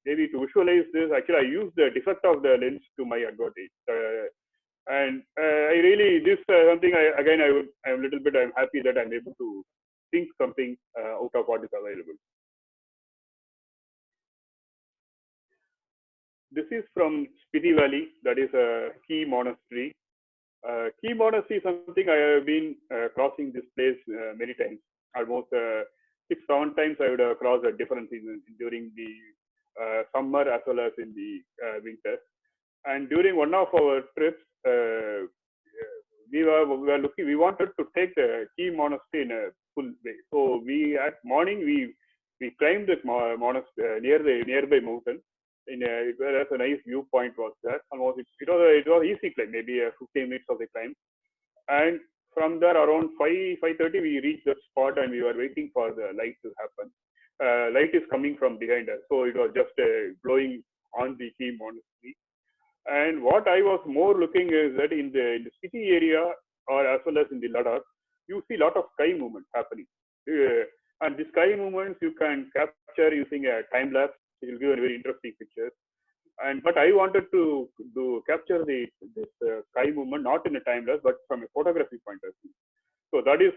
maybe to visualize this. Actually, I used the defect of the lens to my advantage. And I really, this something I'm happy that I'm able to think something out of what is available. This is from Spiti Valley, that is a key monastery. Key monastery is something I have been crossing this place many times. Almost 6-7 times I would have crossed at different seasons during the summer as well as in the winter. And during one of our trips, we wanted to take the key monastery in a full way. So we at morning we climbed the monastery near the nearby mountain. Whereas a nice viewpoint was there. Almost it was easy climb, maybe 15 minutes of the climb. And from there around 5:30 we reached the spot and we were waiting for the light to happen. Light is coming from behind us, so it was just glowing on the key monastery. And what I was more looking is that in the city area or as well as in the Ladakh, you see a lot of sky movement happening. And the sky movements you can capture using a time lapse. It will give a very interesting picture. But I wanted to capture this sky movement not in a time lapse but from a photography point of view. So that is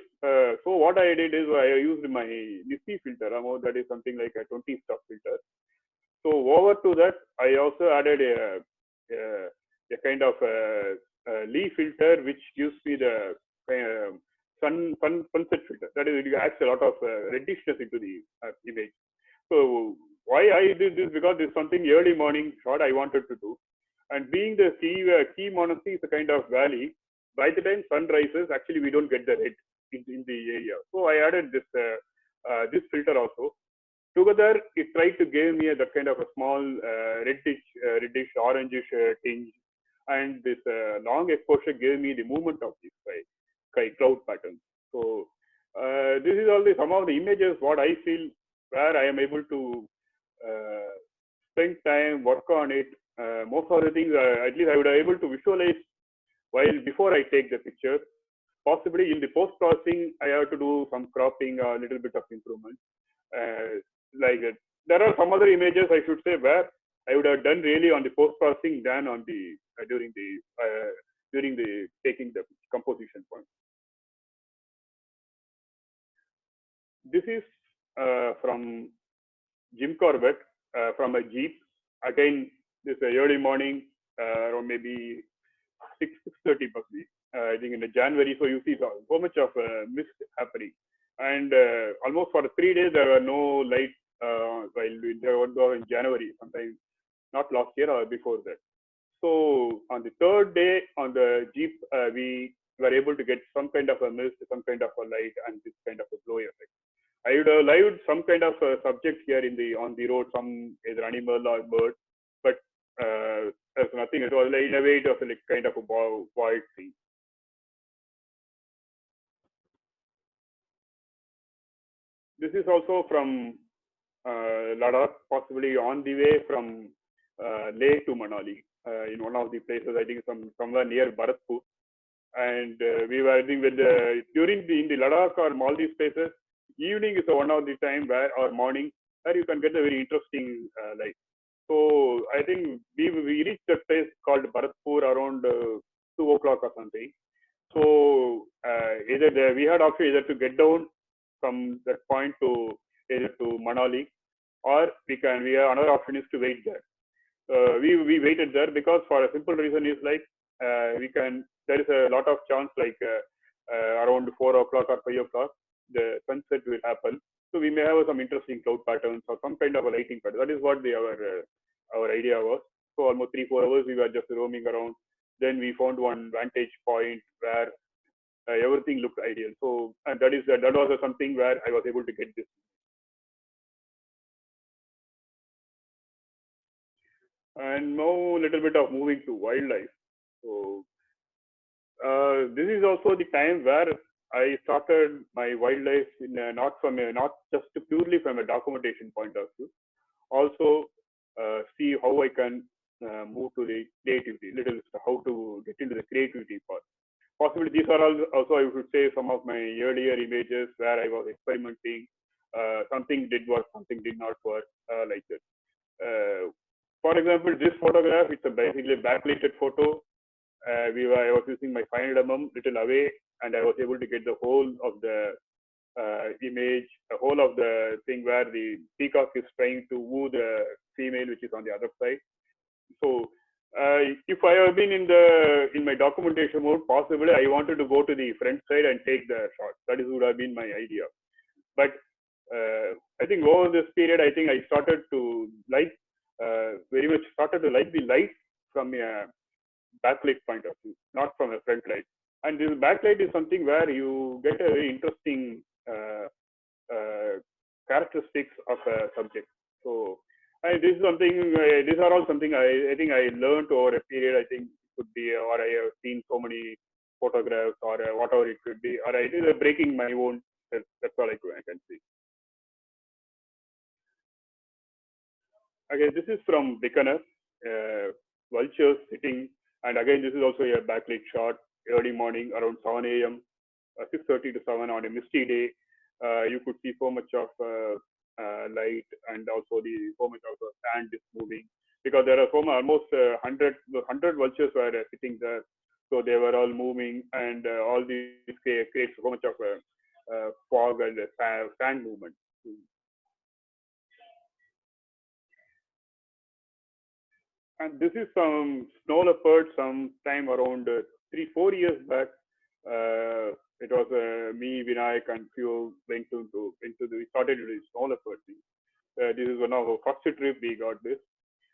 so what I did is I used my Nifty filter. That is something like a 20 stop filter. So over to that, I also added a kind of Lee filter which gives me the sunset filter. That is, it adds a lot of reddishness into the image. So why I did this, because it's something early morning shot I wanted to do, and being the key monastery is a kind of valley. By the time sun rises, actually we don't get the red in the area. So I added this this filter also. Together, it tried to give me that kind of a small reddish orangish tinge, and this long exposure gave me the movement of the sky cloud patterns. So this is all some of the images what I feel where I am able to spend time, work on it. Most of the things, at least I would be able to visualize while before I take the picture. Possibly in the post processing, I have to do some cropping or a little bit of improvement. There are some other images I should say where I would have done really on the post processing than on the during the taking the composition point. This is from Jim Corbett from a jeep. Again, this early morning, or maybe 6:30 possibly. I think in the January, so you see so much of mist happening, and almost for 3 days there were no light while there were in January, sometime not last year or before that. So on the third day on the jeep, we were able to get some kind of a mist, some kind of a light, and this kind of a glow effect. I would have lived some kind of subject here on the road, some either animal or bird, but there's nothing. It was like in a way it was like kind of a void thing. This is also from Ladakh, possibly on the way from Leh to Manali, in one of the places. I think somewhere near Bharatpur, and we were I think in the Ladakh or all these places. Evening is one of the time or morning where you can get a very interesting light. So I think we reached a place called Bharatpur around 2 o'clock or something. So we had option either to get down from that point to either to Manali, or we have another option is to wait there. We waited there because for a simple reason is like there is a lot of chance like around 4 o'clock or 5 o'clock the sunset will happen. So we may have some interesting cloud patterns or some kind of a lighting pattern. That is what our idea was. So for almost 3-4 hours. We were just roaming around. Then we found one vantage point where everything looked ideal. So, and that was something where I was able to get this. And now a little bit of moving to wildlife. So this is also the time where I started my wildlife in not just purely from a documentation point of view. Also see how I can move to the creativity, how to get into the creativity part. Possibly these are also, I would say, some of my earlier images where I was experimenting. Something did work, something did not work, like that. For example, this photograph, it's basically a backlighted photo. I was using my 500mm little away, and I was able to get the whole of the image, the whole of the thing where the peacock is trying to woo the female, which is on the other side. So if I have been in my documentation mode, possibly I wanted to go to the front side and take the shot. That would have been my idea. But I think over this period, I think I started to like very much the light from a backlight point of view, not from a front light. And this backlight is something where you get a very interesting characteristics of a subject. So this is something. These are all something I think I learned over a period. I think it could be, or I have seen so many photographs, or whatever it could be, or it is breaking my own. That's all I can see. Okay, this is from Bikaner, vultures sitting, and again this is also a backlit shot, early morning around 7 a.m., 6:30 to 7 on a misty day. You could see so much of light, and also so much of sand is moving, because there are almost 100 vultures were sitting there, so they were all moving, and all these creates so much of fog and sand movement. And this is some snow leopard sometime around 3-4 years back. It was me, Vinayak, and few we started to do snow leopard thing. This is one of our first trip we got this.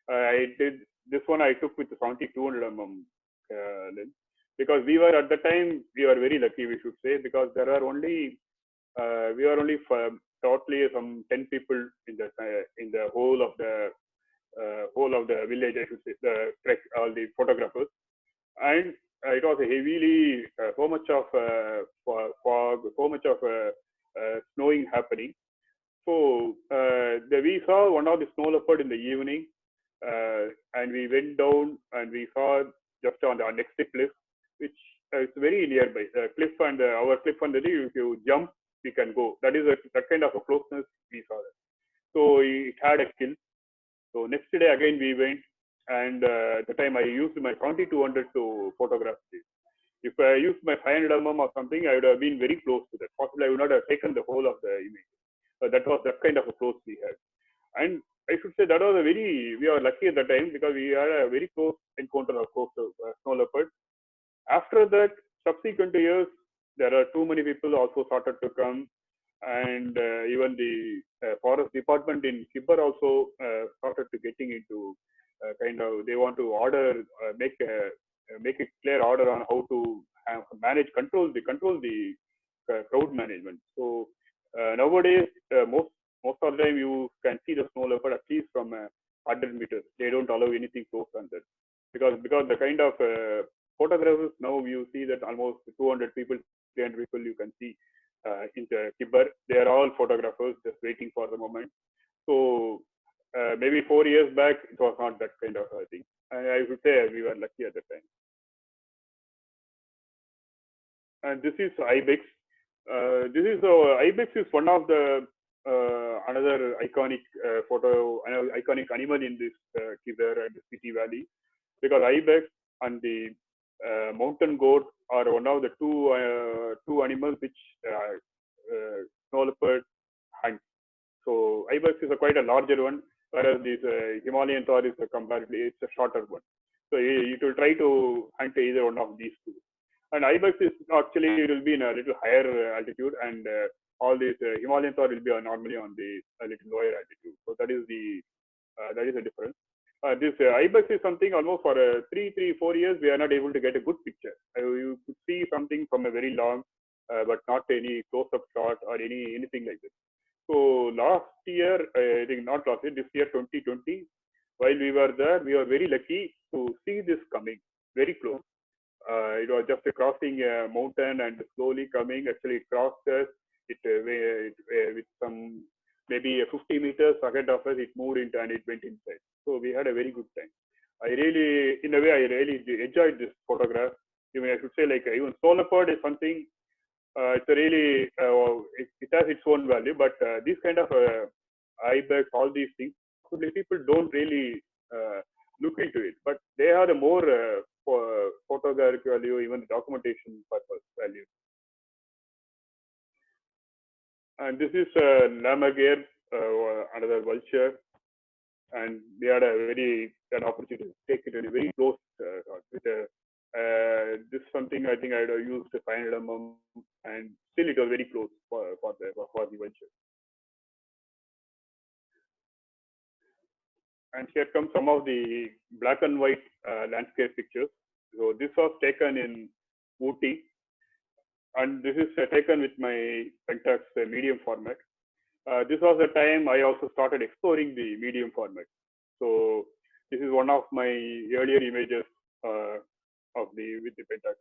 I did this one I took with the Saunter 200mm lens, because we were at the time, we were very lucky, we should say, because there are only we are only totally some 10 people in the whole of the village, I should say, the trek, all the photographers, and it was heavily so much of fog, so much of snowing happening. So we saw one of the snow leopard in the evening, and we went down and we saw just on the next cliff, which is very nearby. Cliff and our cliff and the if you jump, we can go. That is that kind of a closeness we saw. So it had a kill. So next day again we went, and at the time I used my 200 to photograph this. If I used my 500mm or something, I would have been very close to that. Possibly I would not have taken the whole of the image. That was that kind of a close we had. And I should say that was we are lucky at the time, because we had a very close encounter of snow leopard. After that, subsequent years, there are too many people also started to come, and even the forest department in Kibber also started to getting into kind of, they want to order, make a clear order on how to control the crowd management. So nowadays, most of the time you can see the snow leopard at least from 100 meters. They don't allow anything close on that, because the kind of photographers now, you see that almost 200 people, 300 people you can see in the Kibber. They are all photographers just waiting for the moment. So maybe 4 years back, it was not that kind of thing. And I would say we were lucky at the time. And this is ibex. Ibex is one of the another iconic iconic animal in this Kibber and the Spiti Valley, because ibex and the mountain goat are one of the two animals which snow leopard hunt. So ibex is quite a larger one, whereas this Himalayan Thor is comparatively a shorter one. So it will try to hunt either one of these two. And ibex is actually, it will be in a little higher altitude, and all these Himalayan Thor will be normally on the little lower altitude. So that is the difference. This ibex is something almost for 4 years we are not able to get a good picture. You could see something from a very long, but not any close-up shot or anything like this. So last year, I think not last year, this year 2020, while we were there, we were very lucky to see this coming very close. It was just crossing a mountain and slowly coming. Actually, it crossed us. With some maybe 50 meters ahead of us, it moved into and it went inside. So we had a very good time. In a way, I really enjoyed this photograph. Even I should say, like even solar pod is something. It's a really it has its own value, but these kind of ibex, all these things, possibly people don't really look into it, but they have the more photographic value, even documentation purpose value. And this is Lammergeier, another vulture, and we had an opportunity to take it in a very close with this is something I think I had used 500 mm, and still it was very close for the vulture. And here come some of the black and white landscape pictures. So this was taken in Ooty, and this is taken with my Pentax medium format. This was the time I also started exploring the medium format. So this is one of my earlier images with the Pentax.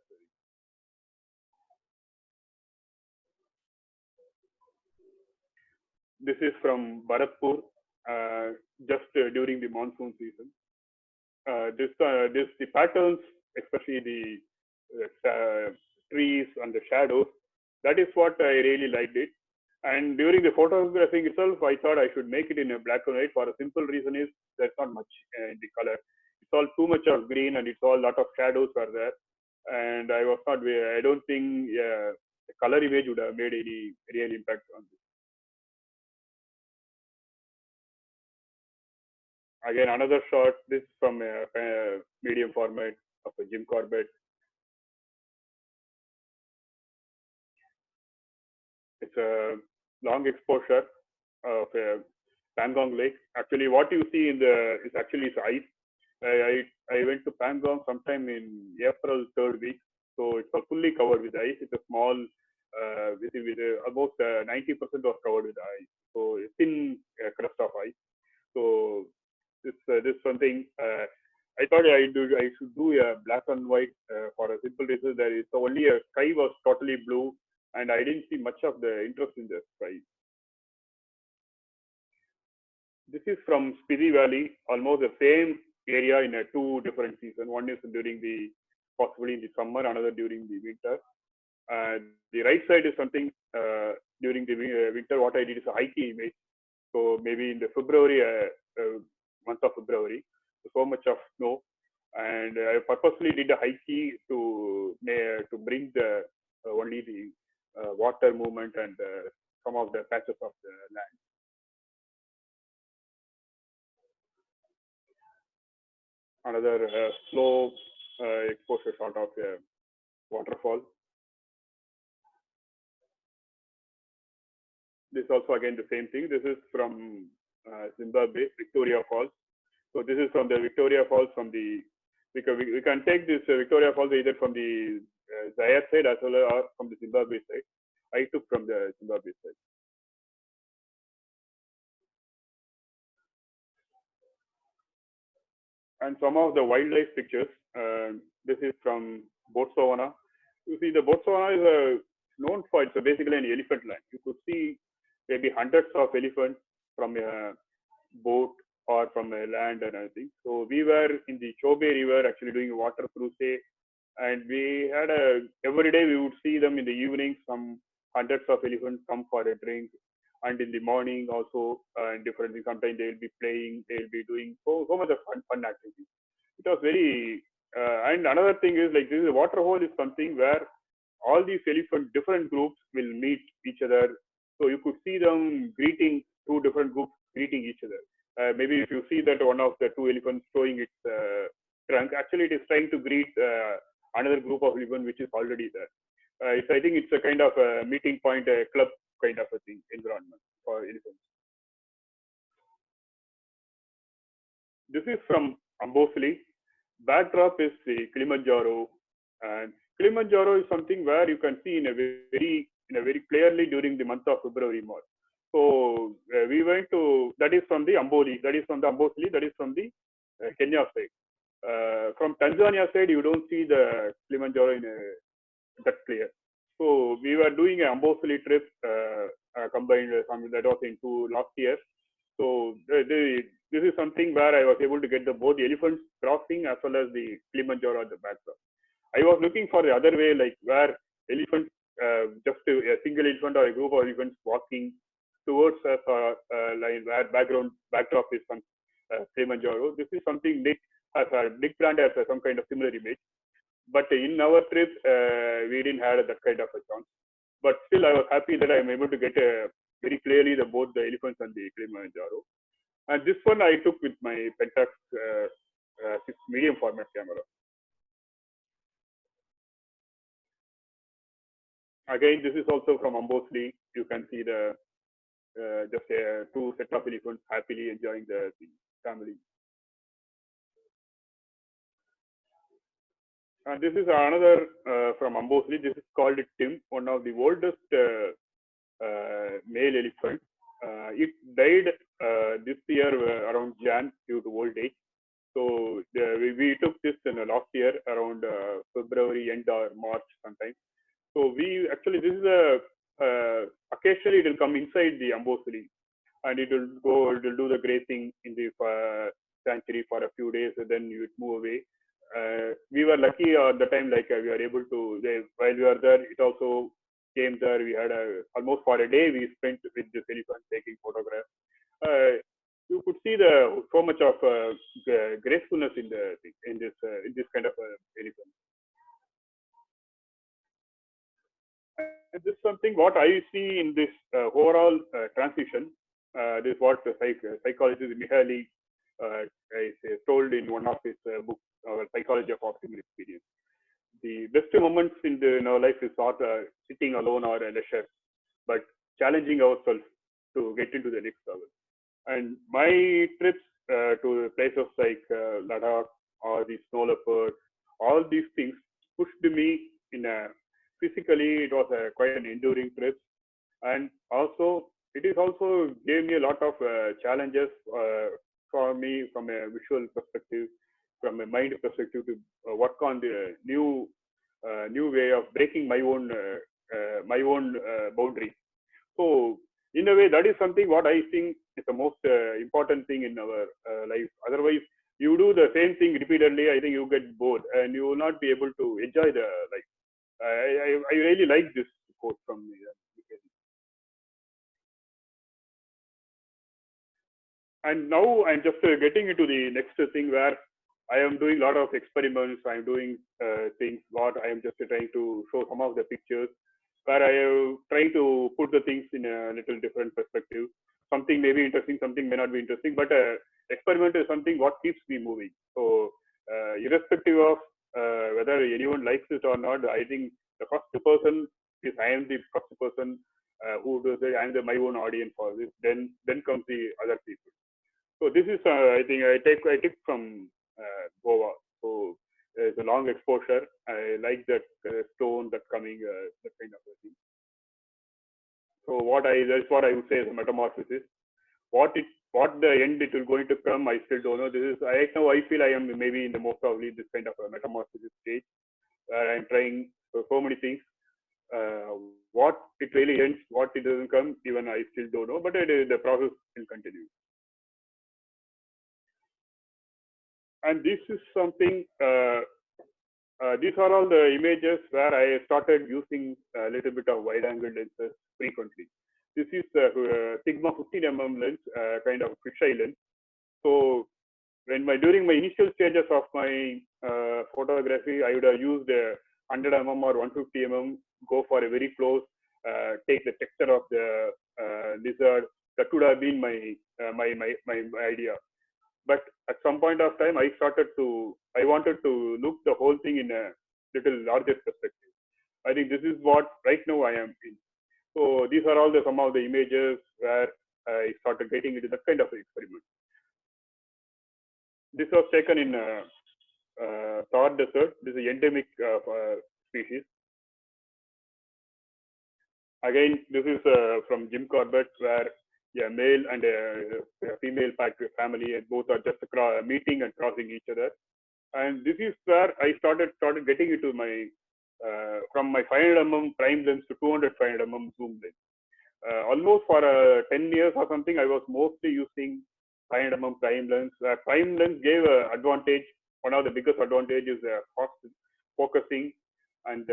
This is from Bharatpur, just during the monsoon season. The patterns, especially the trees and the shadows, that is what I really liked it. And during the photographing itself, I thought I should make it in a black and white for a simple reason is there's not much in the color. It's all too much of green and it's all a lot of shadows are there. And I don't think the color image would have made any real impact on this. Again, another shot, this from a medium format of a Jim Corbett. It's a long exposure of a Pangong Lake. Actually, what you see is actually ice. I went to Pangong sometime in April 3rd week, so it's fully covered with ice. It's a small, with almost 90% was covered with ice. So a thin crust of ice. So this something I thought I should do a black and white for a simple reason that is only a sky was totally blue and I didn't see much of the interest in the sky. This is from Spiti Valley, almost the same area in two different seasons. One is possibly in the summer, another during the winter. The right side is something during the winter. What I did is a hiking image. So maybe in the month of February, so much of snow, and I purposely did a hiking to bring the only the water movement and some of the patches of the land. Another slow exposure shot of a waterfall. This is also again the same thing. This is from Zimbabwe, Victoria Falls. So this is from the Victoria Falls because we can take this Victoria Falls either from the Zaire side as well as from the Zimbabwe side. I took from the Zimbabwe side. And some of the wildlife pictures. This is from Botswana. You see, the Botswana is known for it's basically an elephant land. You could see maybe hundreds of elephants from a boat or from a land and everything. So we were in the Chobe River actually doing a water cruise, and we had every day we would see them in the evening. Some hundreds of elephants come for a drink, and in the morning also different things. Sometimes they will be playing, they will be doing so much of fun activities. It was very and another thing is like this water hole is something where all these different groups will meet each other. So you could see them greeting two different groups greeting each other. Maybe if you see that one of the two elephants showing its trunk, actually it is trying to greet another group of elephants which is already there. I think it's a kind of a meeting point, a club kind of a thing, environment for elephants. this is from Ambosli. Backdrop is the Kilimanjaro, and Kilimanjaro is something where you can see in a very clearly during the month of February, March. So we went to, that is from the Amboli, that is from the Ambosli, that is from the Kenya side. From Tanzania side, you don't see the Kilimanjaro in that clear. So we were doing an Ambosli trip combined something that was into last year. So this is something where I was able to get both the elephants crossing as well as the Kilimanjaro at the backdrop. I was looking for the other way, like where elephants, just a single elephant or a group of elephants walking towards us, line where backdrop is from Kilimanjaro. This is something Nick Brand has some kind of similar image. But in our trip, we didn't have that kind of a chance. But still, I was happy that I'm able to get very clearly both the elephants and the Kilimanjaro. And this one I took with my Pentax 6 medium format camera. Again, this is also from Ambosli. You can see the just two set of elephants happily enjoying the family. And this is another from Ambosli. This is called Tim, one of the oldest male elephant. It died this year around Jan due to old age. So we took this in last year around February end or March sometime. So we actually, this is occasionally it will come inside the Ambosli and it will do the grazing in the sanctuary for a few days and then you would move away. We were lucky at the time, like we were able to, while we were there, it also came there. We had almost for a day we spent with this elephant taking photographs. You could see so much of gracefulness in this kind of elephant. And this is something what I see in this overall transition. This is what the psychologist Mihaly told in one of his books, Psychology of Optimal Experience. The best moments in our life is not sitting alone or leisure, but challenging ourselves to get into the next level. And my trips to places like Ladakh or the snow leopard, all these things pushed me in physically. It was quite an enduring trip, and also it is also gave me a lot of challenges for me from a visual perspective, from a mind perspective to work on the new way of breaking my own boundary. So in a way, that is something what I think is the most important thing in our life. Otherwise, you do the same thing repeatedly, I think you get bored and you will not be able to enjoy the life. I really like this quote from me. And now I'm just getting into the next thing where I am doing a lot of experiments. I'm doing things what I am just trying to show some of the pictures where I am trying to put the things in a little different perspective. Something may be interesting, something may not be interesting, but experiment is something what keeps me moving. So irrespective of whether anyone likes it or not, I think the first person is I am the first person who does it. I am my own audience for this. Then comes the other people. So this is I think I took from Goa. So it's a long exposure. I like that stone that coming that kind of thing. So that's what I would say is a metamorphosis. What the end it will going to come, I still don't know. This is right now I feel I am maybe in the most probably this kind of a metamorphosis stage where I'm trying so many things. What it really ends, what it doesn't come, even I still don't know. But the process will continue. And this is something. These are all the images where I started using a little bit of wide-angle lenses frequently. This is Sigma 15mm lens, kind of fisheye lens. So during my initial stages of my photography, I would have used 100mm or 150mm, go for a very close, take the texture of the lizard. That would have been my idea. But at some point of time, I wanted to look the whole thing in a little larger perspective. I think this is what right now I am in. So these are all some of the images where I started getting into that kind of experiment. This was taken in Thar Desert. This is endemic species. Again, this is from Jim Corbett, where a male and a female family, and both are just meeting and crossing each other. And this is where I started getting into my from my 500 mm prime lens to 200 500 mm zoom lens. Almost for 10 years or something, I was mostly using 500 mm prime lens. Prime lens gave an advantage. One of the biggest advantages is fast focusing and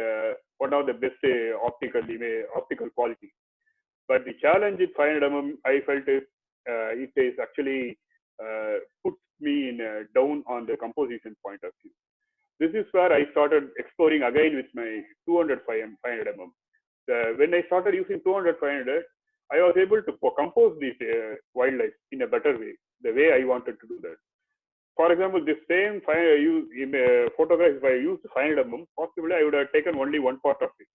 one of the best optical quality. But the challenge with 500 mm, I felt it is actually puts me in down on the composition point of view. This is where I started exploring again with my 200 500 mm. When I started using 200 500, I was able to compose this wildlife in a better way, the way I wanted to do that. For example, this same photograph, if I used 500 mm, possibly I would have taken only one part of it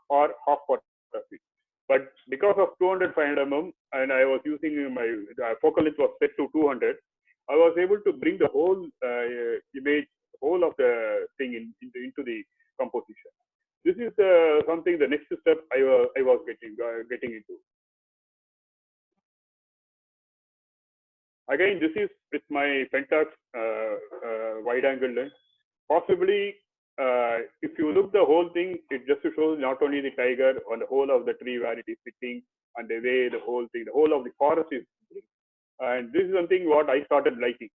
or half part of it. But because of 200 500 mm, and I was using my focal length was set to 200, I was able to bring the whole image, whole of the thing into the composition. This is something, the next step I was getting into. Again, this is with my Pentax wide angle lens. Possibly, if you look the whole thing, it just shows not only the tiger on the whole of the tree where it is sitting and the way the whole thing, the whole of the forest is sitting. And this is something what I started liking.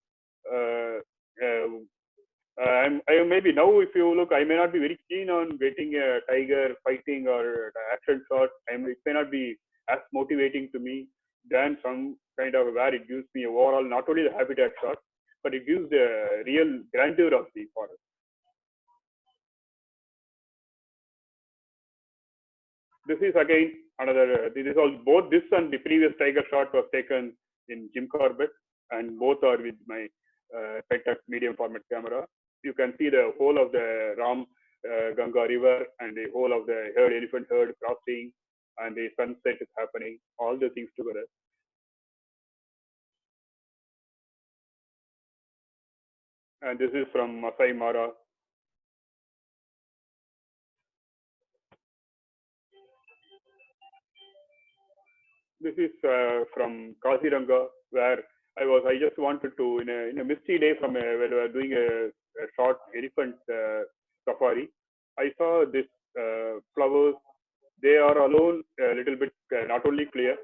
I maybe now, if you look, I may not be very keen on getting a tiger fighting or action shot. It may not be as motivating to me than some kind of where it gives me overall not only the habitat shot, but it gives the real grandeur of the forest. This is again another. This is all both this and the previous tiger shot was taken in Jim Corbett, and both are with my Pentax medium format camera. You can see the whole of the Ram Ganga river and the whole of the elephant herd crossing, and the sunset is happening. All the things together. And this is from Masai Mara. This is from Kaziranga, where I just wanted to, in a misty day when we were doing a short elephant safari, I saw this flowers. They are alone a little bit not only clear,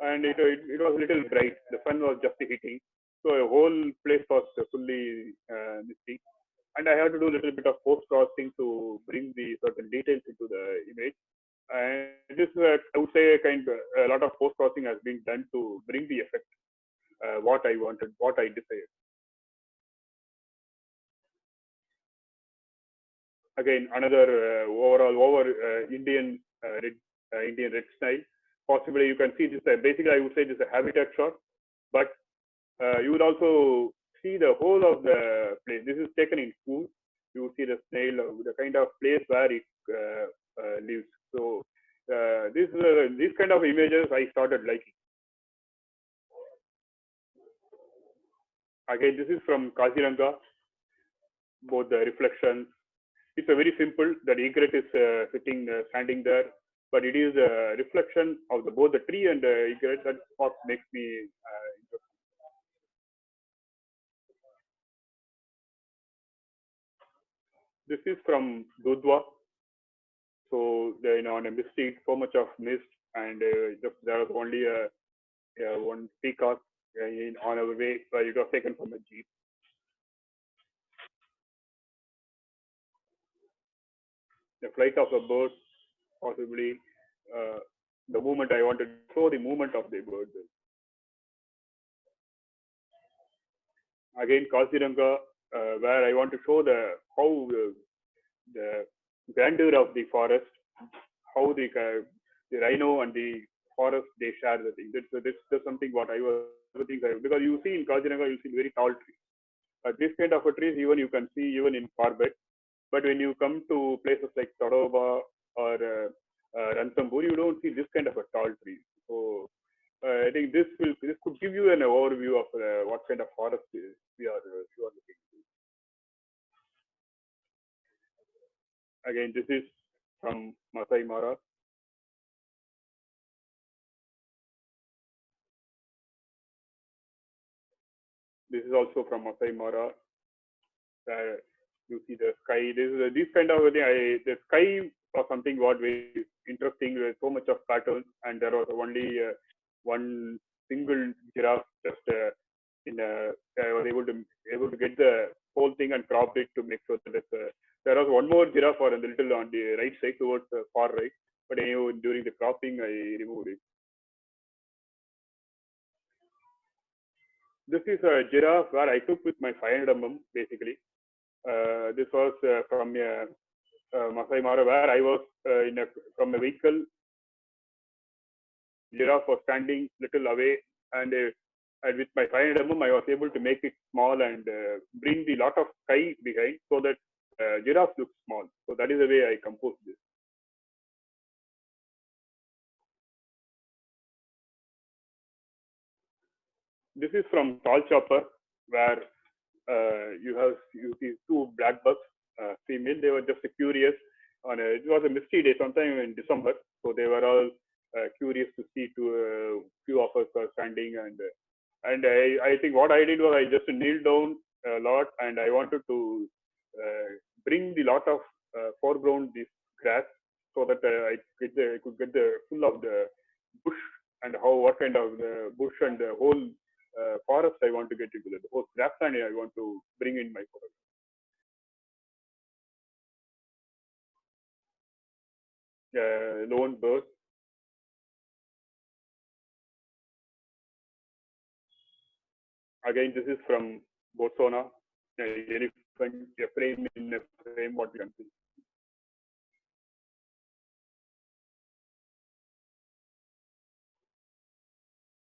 and it was a little bright. The sun was just hitting, so a whole place was fully misty. And I had to do a little bit of post processing to bring the certain details into the image. And this, I would say, a lot of post processing has been done to bring the effect, what I wanted, what I desired. Again, another over Indian red style. Possibly, you can see this. Basically, I would say this is a habitat shot, but you would also see the whole of the place. This is taken in school. You will see the snail, the kind of place where it lives. So these kind of images I started liking. Again, this is from Kaziranga. Both the reflections. It's a very simple. That egret is standing there, but it is a reflection of both the tree and the egret. That's what makes me interested. This is from Dudhwa. So on a misty, so much of mist, and there was only one peacock on our way, where it was taken from a jeep. The flight of a bird, possibly the movement I wanted to show the movement of the bird. Again, Kaziranga, where I want to show how the grandeur of the forest, how the rhino and the forest they share the thing. That's something what I was thinking, because you see in Kaziranga you see very tall trees. This kind of a trees even you can see even in Corbett, but when you come to places like Tadoba or Ranthambore, you don't see this kind of a tall tree. So I think this could give you an overview of what kind of forest we are looking at. Again, this is from Masai Mara. This is also from Masai Mara. You see the sky. This kind of thing. The sky was something what very interesting. With so much of patterns, and there was only one single giraffe. Just I was able to get the whole thing and crop it to make sure that there was one more giraffe or a little on the right side towards the far right. But anyway, during the cropping, I removed it. This is a giraffe where I took with my 500 mm basically. This was from Masai Mara, where I was from a vehicle. Giraffe was standing little away, and with my 500 mm, I was able to make it small and bring the lot of sky behind, so that giraffe looks small. So that is the way I composed this. This is from Tall Chopper, where you see two black bucks, female. They were just curious. It was a misty day, sometime in December, so they were all curious to see. Few of us were standing, and I think what I did was I just kneeled down a lot, and I wanted to bring the lot of foreground this grass, so that I could get the full of the bush and what kind of the bush and the whole forest I want to get into, the whole grassland I want to bring in my photograph. Lone bird. Again, this is from Botswana. Elephant, a frame in a frame, what we can see.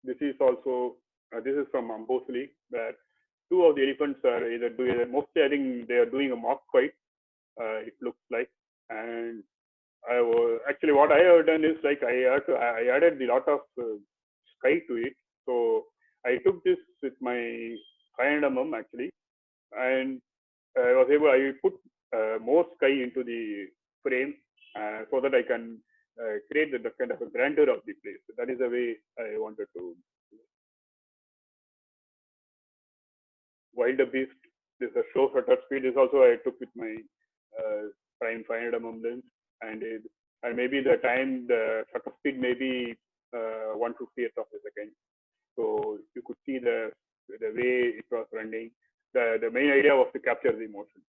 This is also this is from Ambosli, where two of the elephants are either doing, mostly I think they are doing a mock fight. It looks like, and actually what I have done is like I added a lot of sky to it. So I took this with my 500 mm actually, and I put more sky into the frame so that I can create the kind of a grandeur of the place. So that is the way I wanted to. Wildebeest, this is a show shutter speed. This also I took with my prime 500 mm lens, and maybe the shutter speed may be 1/50th of a second. So you could see the way it was running. The main idea was to capture the motion.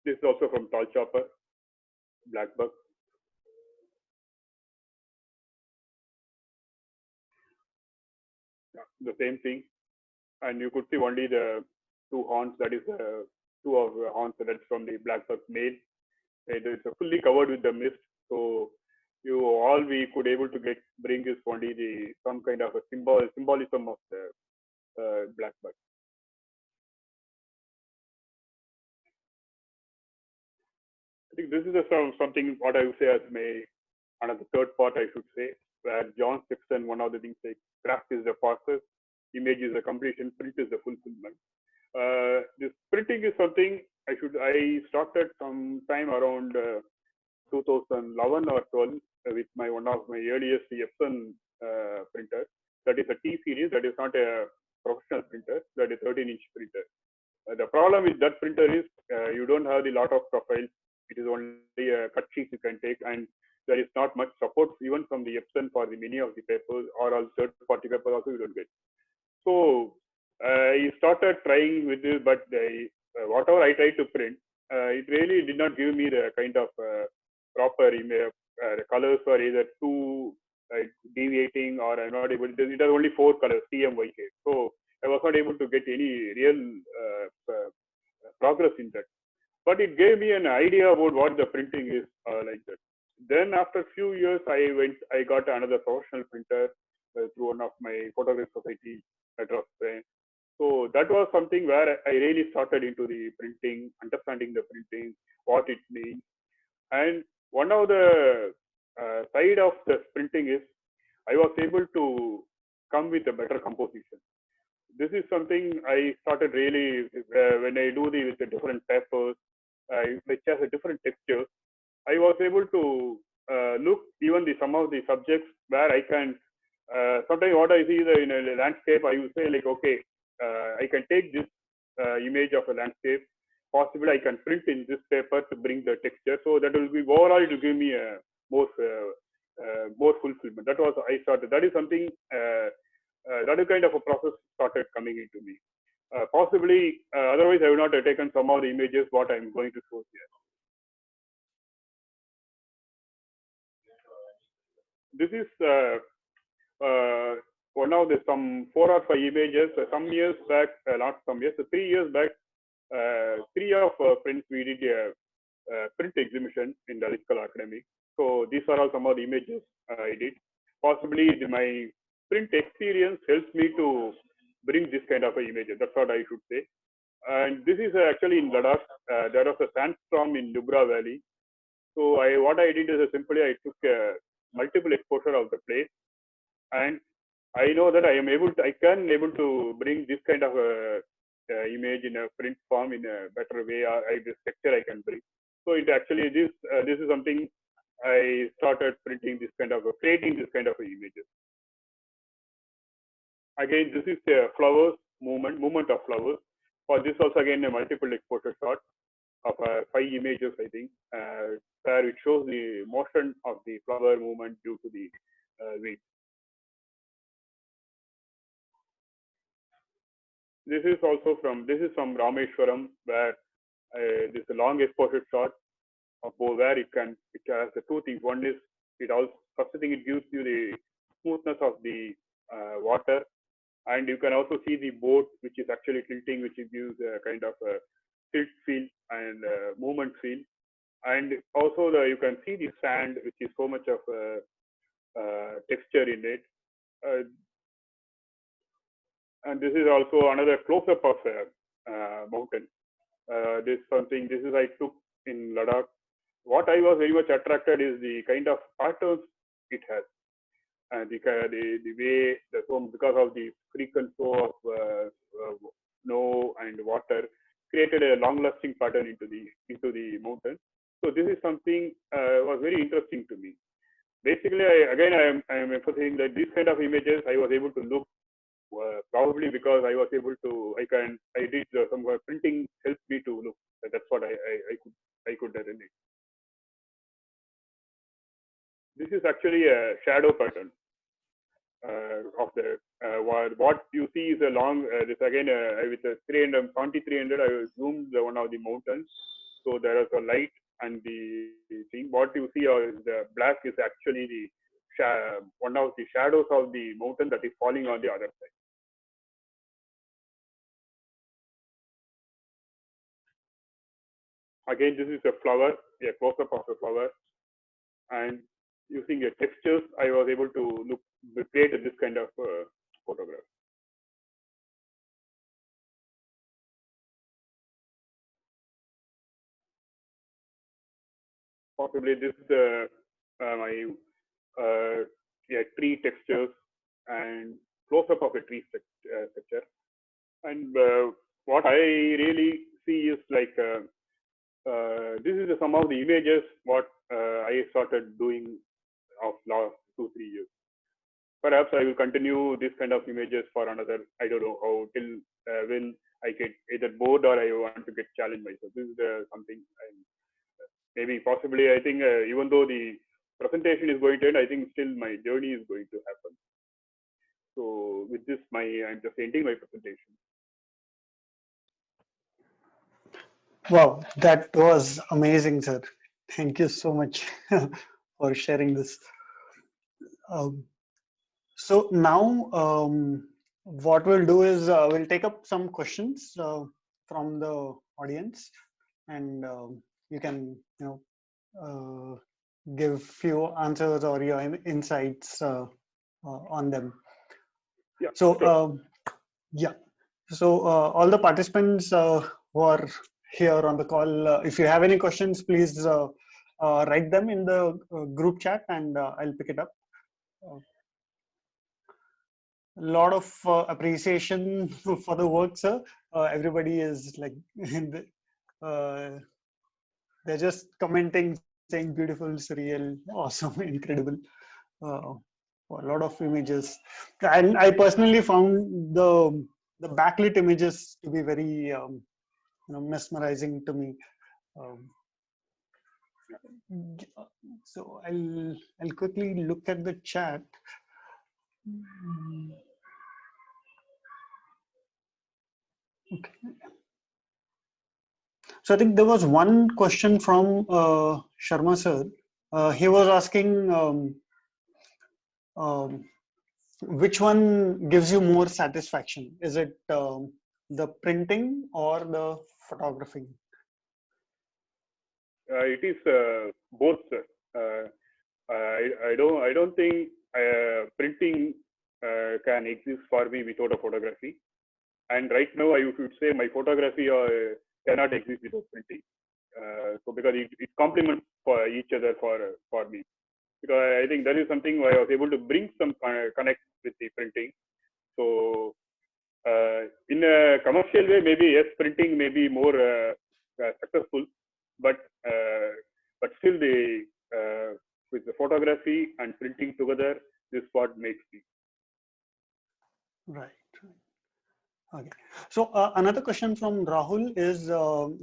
This is also from Tall Chopper, black buck. Yeah, the same thing, and you could see only the two horns. That is two of the horns that's from the black buck male. It is fully covered with the mist, so all we could able to bring is only some kind of a symbolism of the black buck. I think this is something what I would say as another third part I should say, where John Sexton, one of the things like craft is the process, image is the completion, print is the fulfillment. This printing is something I started sometime around 2011 or 12 with one of my earliest Epson printer. That is a T series. That is not a professional printer. That is 13-inch printer. The problem with that printer is you don't have a lot of profiles. It is only a cut sheet you can take, and there is not much support even from the Epson for many of the papers, or all third-party papers also you don't get. So I started trying with this, but whatever I tried to print, it really did not give me the kind of proper image. The colors were either too deviating, or I'm not able to. It has only 4 colors, TMYK. So I was not able to get any real progress in that. But it gave me an idea about what the printing is like that. Then after a few years, I got another professional printer through one of my photography society address. So that was something where I really started into the printing, understanding the printing, what it means. And one of the side of the printing is I was able to come with a better composition. This is something I started really when I do with the different papers, which has a different texture. I was able to look even some of the subjects where I can sometimes what I see in a landscape, I will say like, okay, I can take this image of a landscape. Possibly I can print in this paper to bring the texture. So that will be overall it will give me a more fulfillment. That was I started. That is something that is kind of a process started coming into me. Possibly otherwise I would not have taken some of the images what I'm going to show here. This is one of the some 4 or 5 images. Some years back, not some years, 3 years back, 3 of friends we did a print exhibition in the Lithikal Academy. So these are all some of the images I did. Possibly my print experience helps me to bring this kind of images. That's what I should say. And this is actually in Ladakh. There was a sandstorm in Nubra Valley. So what I did is simply I took multiple exposure of the place, and I know that I can able to bring this kind of image in a print form in a better way, or this texture I can bring. So it actually this is something I started printing this kind of creating this kind of images. Again, this is the flowers movement of flowers. For this also again a multiple exposure shot of 5 images, I think, where it shows the motion of the flower movement due to the wind. This is from Rameshwaram, where this is a long exposure shot of where it has the 2 things. One is first thing it gives you the smoothness of the water, and you can also see the boat which is actually tilting, which gives a kind of a tilt feel and movement feel. And also you can see the sand, which is so much of texture in it. And this is also another close-up of a mountain. This is I took in Ladakh. What I was very much attracted is the kind of patterns it has, and the way because of the frequent flow of snow and water created a long-lasting pattern into the mountain. So this is something was very interesting to me. Basically, I am emphasizing that these kind of images I was able to look probably because I was able to I did some printing helped me to look. That's what I could relate. This is actually a shadow pattern of the what you see is a long this again with a 300 I zoomed one of the mountains, so there is a light and the thing what you see is the black is actually the one of the shadows of the mountain that is falling on the other side. Again, this is a flower, a close-up of a flower, and using a textures, I was able to create this kind of photograph. Possibly this is my tree textures and close-up of a tree texture. And what I really see is like this is some of the images what I started doing of last 2-3 years. Perhaps I will continue this kind of images for another, I don't know how, till when I get either bored or I want to get challenged myself. This is something maybe possibly I think even though the presentation is going to end, I think still my journey is going to happen. So with this, I'm just ending my presentation. Wow, that was amazing, sir. Thank you so much for sharing this. So now what we'll do is we'll take up some questions from the audience, and you can give few answers or your insights on them. Yeah. So sure. yeah. So all the participants who are here on the call, if you have any questions, please write them in the group chat, and I'll pick it up. A lot of appreciation for the work, sir. Everybody is like, uh, they're just commenting, saying beautiful, surreal, awesome, incredible. Uh, a lot of images, and I personally found the backlit images to be very mesmerizing to me. Um, so I'll quickly look at the chat. Okay. So I think there was one question from Sharma sir. He was asking um, which one gives you more satisfaction? Is it the printing or the photography? It is both, sir. I don't think printing can exist for me without a photography. And right now, I would say my photography cannot exist without printing. So because it complements for each other for me. Because I think that is something where I was able to bring some connect with the printing. So in a commercial way, maybe yes, printing may be more successful, but still the with the photography and printing together, this what makes me. Right. Okay. So another question from Rahul is,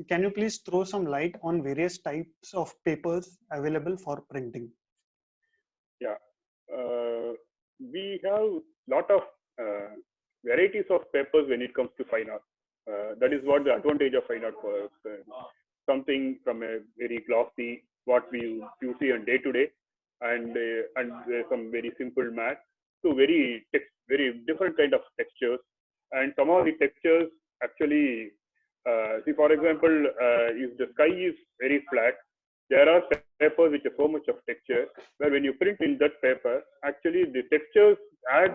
can you please throw some light on various types of papers available for printing? Yeah, we have lot of varieties of papers when it comes to fine art. That is what the advantage of fine art for us. Something from a very glossy, what you see on day to day, and some very simple matte to very different kind of textures. And some of the textures actually, see for example, if the sky is very flat, there are papers which have so much of texture, where when you print in that paper, actually the textures add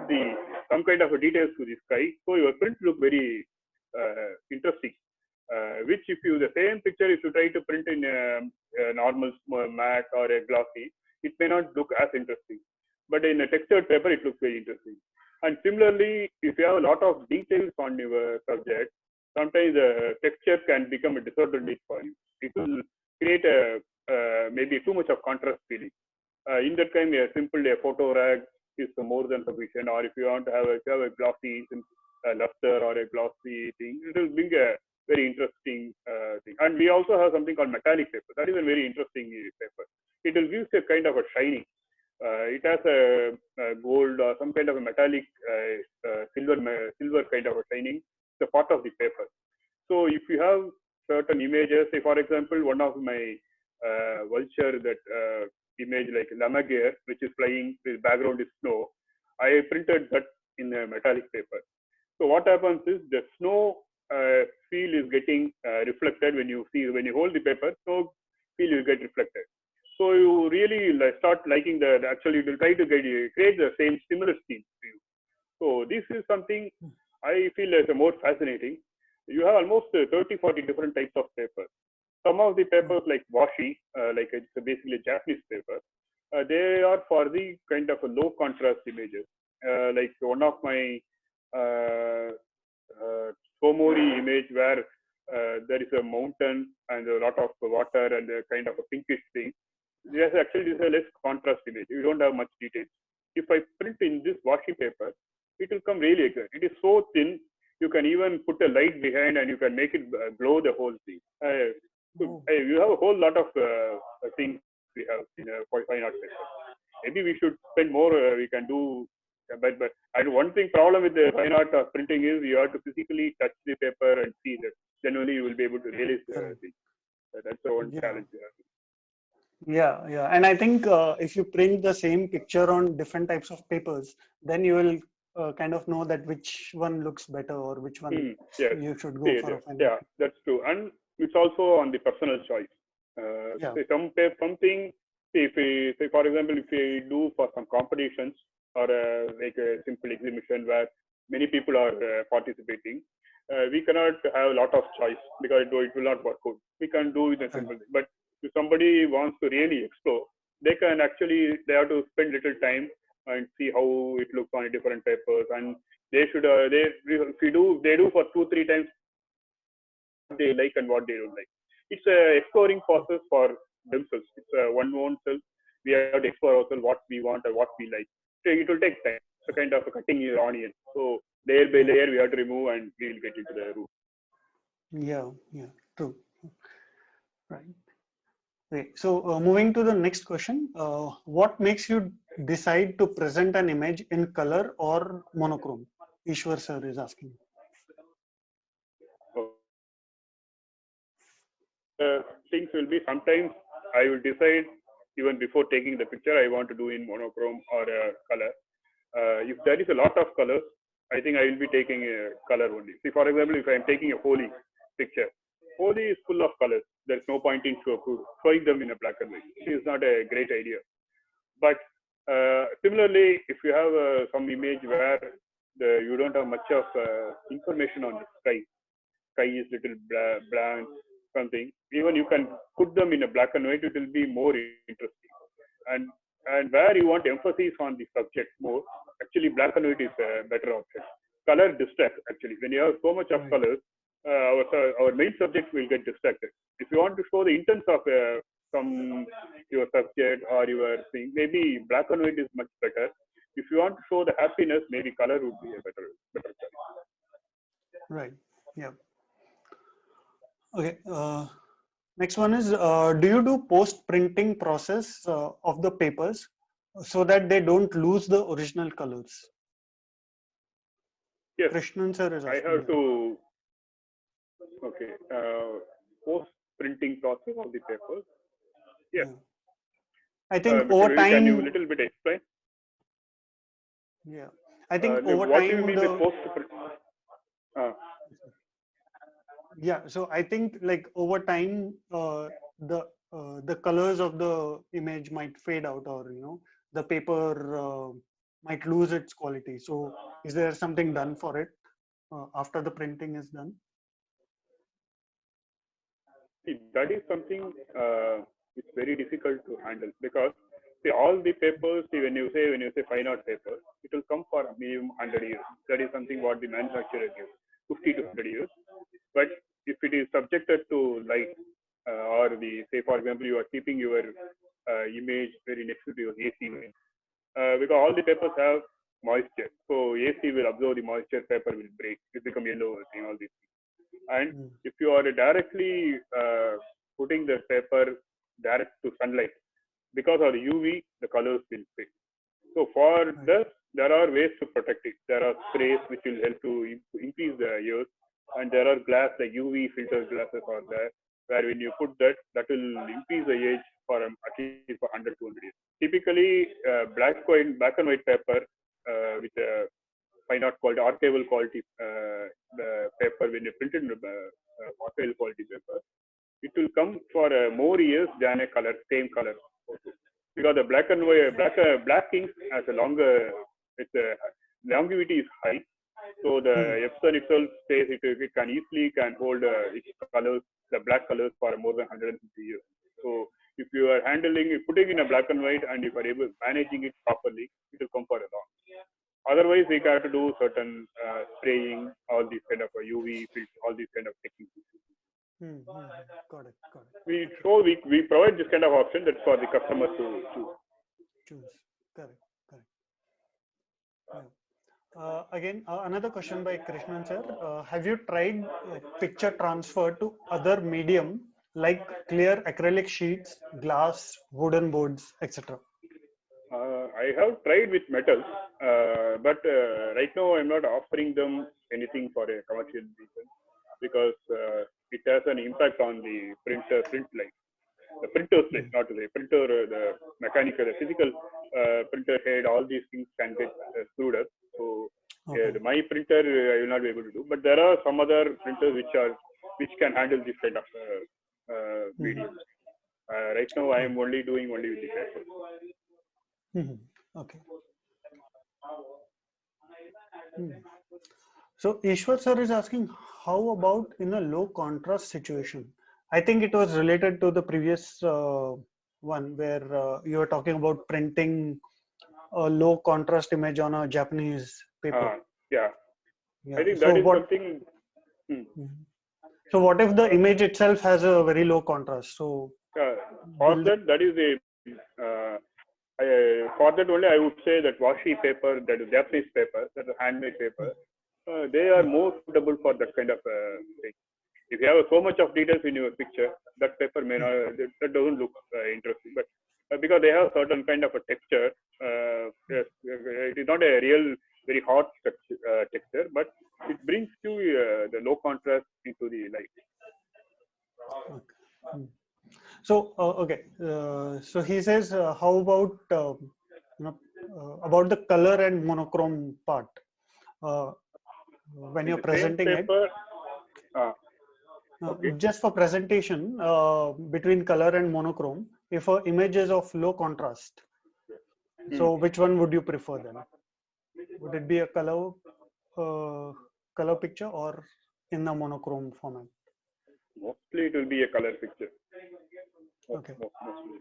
some kind of a details to the sky, so your print look very interesting. Which if you the same picture, if you try to print in a normal matte or a glossy, it may not look as interesting. But in a textured paper, it looks very interesting. And similarly, if you have a lot of details on your subject, sometimes the texture can become a disadvantage for you. It will create a maybe too much of contrast feeling. In that kind, a simple photo rag is more than sufficient. Or if you want to have a glossy luster or a glossy thing, it will bring a very interesting thing. And we also have something called metallic paper. That is a very interesting paper. It will give a kind of a shining. It has a gold or some kind of a metallic silver kind of a shining. It's a part of the paper. So if you have certain images, say for example, one of my vulture, that image like Lamagir, which is flying, the background is snow. I printed that in a metallic paper. So what happens is the snow feel is getting reflected when you hold the paper. Snow feel will get reflected. So you really start liking that. Actually, it will try to create the same similar scene to you. So this is something I feel is more fascinating. You have almost 30-40 different types of papers. Some of the papers like washi, like it's basically Japanese paper, they are for the kind of a low contrast images. Like one of my Komori image where there is a mountain and a lot of water and a kind of a pinkish thing. Yes, actually this is a less contrast image. You don't have much detail. If I print in this washi paper, it will come really good. It is so thin, you can even put a light behind and you can make it glow the whole thing. So, you have a whole lot of things we have in a fine art paper. Maybe we should spend more. We can do, but and one thing problem with the fine art printing is you have to physically touch the paper and see that. Then only you will be able to realize the thing. That's the one challenge. Yeah, and I think if you print the same picture on different types of papers, then you will kind of know that which one looks better or which one you should go for. Yeah, that's true, and it's also on the personal choice. Say something. If we, say for example, if we do for some competitions or like a simple exhibition where many people are participating, we cannot have a lot of choice because it will not work out. We can do it in a simple thing, but if somebody wants to really explore, they have to spend little time and see how it looks on different papers, and they should they do for 2-3 times what they like and what they don't like. It's a exploring process for themselves. It's one own self. We have to explore ourselves what we want and what we like. So it will take time. It's a kind of cutting your onion. So layer by layer we have to remove and we will get into the root. Yeah, true. Right. Okay. So moving to the next question, what makes you decide to present an image in color or monochrome? Ishwar sir is asking. Things will be sometimes I will decide even before taking the picture I want to do in monochrome or color. If there is a lot of colors, I think I will be taking a color only. See, for example, if I am taking a Holi picture, Holi is full of colors. There's no point in showing them in a black and white. It is not a great idea. But similarly, if you have some image where you don't have much of information on the sky is little blank, something. Even you can put them in a black and white, it will be more interesting. And where you want emphasis on the subject more, actually black and white is a better option. Color distracts actually. When you have so much of colors, our main subject will get distracted. If you want to show the intents of some your subject or your thing, maybe black and white is much better. If you want to show the happiness, maybe color would be a better choice. Right. Yeah. Okay. Next one is, do you do post-printing process of the papers so that they don't lose the original colors? Yes. Krishnan sir is asking. I have to. Okay. Post-printing process of the papers. Yes. Yeah. I think over time. Can you a little bit explain? Yeah. I think over what time. What do you mean by post? Yeah, so I think like over time, the colors of the image might fade out, or the paper might lose its quality. So, is there something done for it after the printing is done? See, that is something it's very difficult to handle because see all the papers. See, when you say fine art paper, it will come for minimum 100 years. That is something what the manufacturer gives, 50 to 100 years. But if it is subjected to light or say for example you are keeping your image very next to your AC unit, because all the papers have moisture, so AC will absorb the moisture, paper will break, it become yellow, all these things. And if you are directly putting the paper direct to sunlight, because of the UV, the colors will fade. So for this, there are ways to protect it. There are sprays which will help to increase the yield, and there are glass like UV filter glasses are there, where when you put that, that will increase the age for at least for 100 to 200 years. Typically, black and white paper with a fine art quality, archival quality the paper when you printed archival quality paper, it will come for more years than a color, same color. Because the black and white, black ink has a longer, its longevity is high. So the Epson itself says it can easily hold its colors, the black colors for more than 150 years. So if you are putting in a black and white, and if you are able managing it properly, it will come for a long. Otherwise, we have to do certain spraying, all these kind of UV filters, all these kind of techniques. Got it. We provide this kind of option that's for the customer to choose. Correct. Yeah. Again, another question by Krishnan sir. Have you tried picture transfer to other medium like clear acrylic sheets, glass, wooden boards, etc.? I have tried with metals, but right now I'm not offering them anything for a commercial reason because it has an impact on the print life. The printer's life, not the printer, the mechanical, the physical printer head, all these things can get screwed up. So my printer I will not be able to do, but there are some other printers which can handle this kind of medium. Right now I am only doing with the paper. Okay. So Ishwar sir is asking, how about in a low contrast situation? I think it was related to the previous one where you were talking about printing a low contrast image on a Japanese paper. Yeah, Yeah. I think So that is what? something. So what if the image itself has a very low contrast? So For will that, that is a for that only I would say that washi paper, that is Japanese paper, that is handmade paper, they are more suitable for that kind of thing. If you have so much of details in your picture, that paper may not, that doesn't look interesting. But because they have certain kind of a texture, yes, it is not a real very hot texture, but it brings you the low contrast into the light. okay. So okay. So he says, how about about the color and monochrome part? Uh, when In you're the same presenting it, paper, okay. just for presentation between color and monochrome, if a image is of low contrast, so which one would you prefer then? Would it be a color picture or in a monochrome format? Mostly it will be a color picture. Okay. Mostly.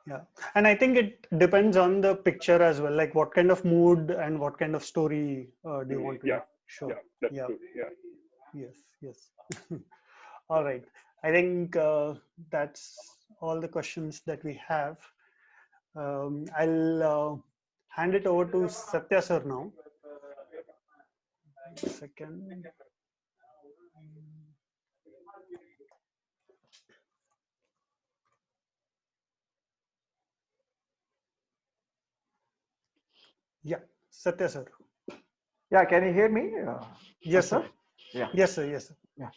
Yeah, and I think it depends on the picture as well, like what kind of mood and what kind of story do you want to show. Yeah, that's Yeah, true. Yeah. yes. All right. I think that's all the questions that we have. I'll hand it over to Satya sir now. Second. Yeah, Satya sir. Yeah, can you hear me? Yes, sir. Yeah. Yes, sir. Yes, sir. Yeah.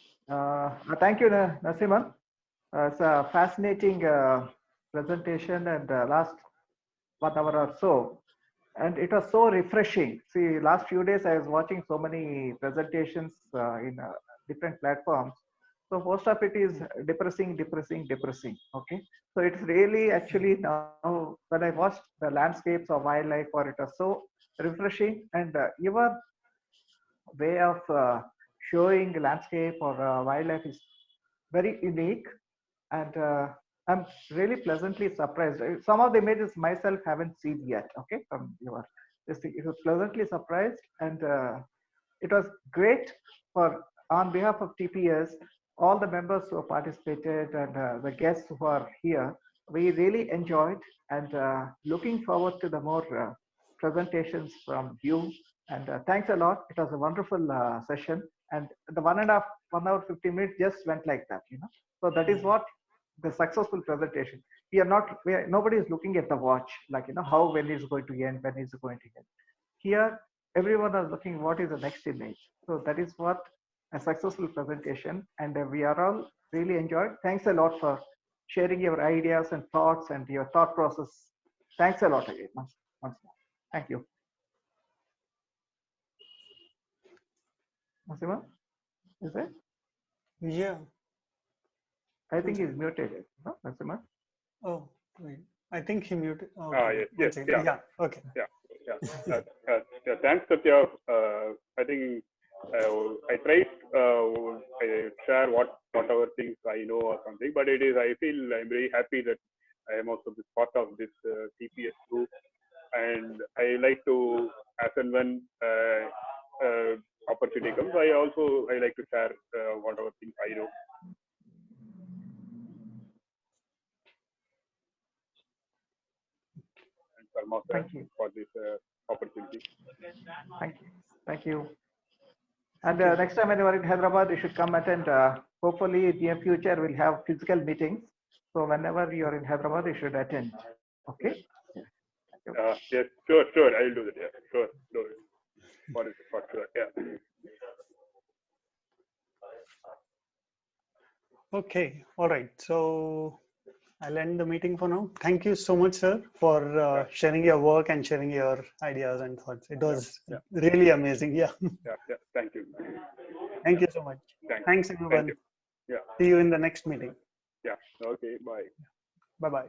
Thank you, Narsimhan. It's a fascinating presentation and last 1 hour or so. And it was so refreshing. See, last few days I was watching so many presentations in different platforms. So most of it is depressing. Okay. So it's really actually now when I watched the landscapes of wildlife, or it was so refreshing, and your way of showing landscape or wildlife is very unique, and I'm really pleasantly surprised. Some of the images myself haven't seen yet. Okay, from your this thing, it was pleasantly surprised, and it was great for on behalf of TPS, all the members who have participated and the guests who are here. We really enjoyed, and looking forward to the more presentations from you. And thanks a lot. It was a wonderful session, and the 1.5 1 hour 15 minutes just went like that. So that is what the successful presentation. Nobody is looking at the watch, like how when is it going to end, when is it going to end. Here everyone is looking what is the next image. So that is what a successful presentation, and we are all really enjoyed. Thanks a lot for sharing your ideas and thoughts and your thought process. Thanks a lot again once more. Thank you. Nasima, is it? Yeah. I think he's muted. No, Nasima? Oh, wait. I think he muted. Yes, Yeah. Okay. Thanks, Satya. I think I tried I share whatever things I know or something, but I feel I'm very happy that I am also part of this TPS group, and I like to, as and when opportunity comes, I like to share whatever things I know. Thank you for this opportunity. Thank you. And next time when you are in Hyderabad, you should come attend. Hopefully, in near future, we'll have physical meetings. So whenever you are in Hyderabad, you should attend. Okay? Yes, sure. I will do that. Yeah, sure. For sure. Yeah. Okay. All right. So I'll end the meeting for now. Thank you so much, sir, for sharing your work and sharing your ideas and thoughts. It was really amazing. Yeah. Yeah. Thank you. Thank you so much. Thanks, everyone. Thank you. Yeah. See you in the next meeting. Yeah. Okay. Bye. Bye-bye.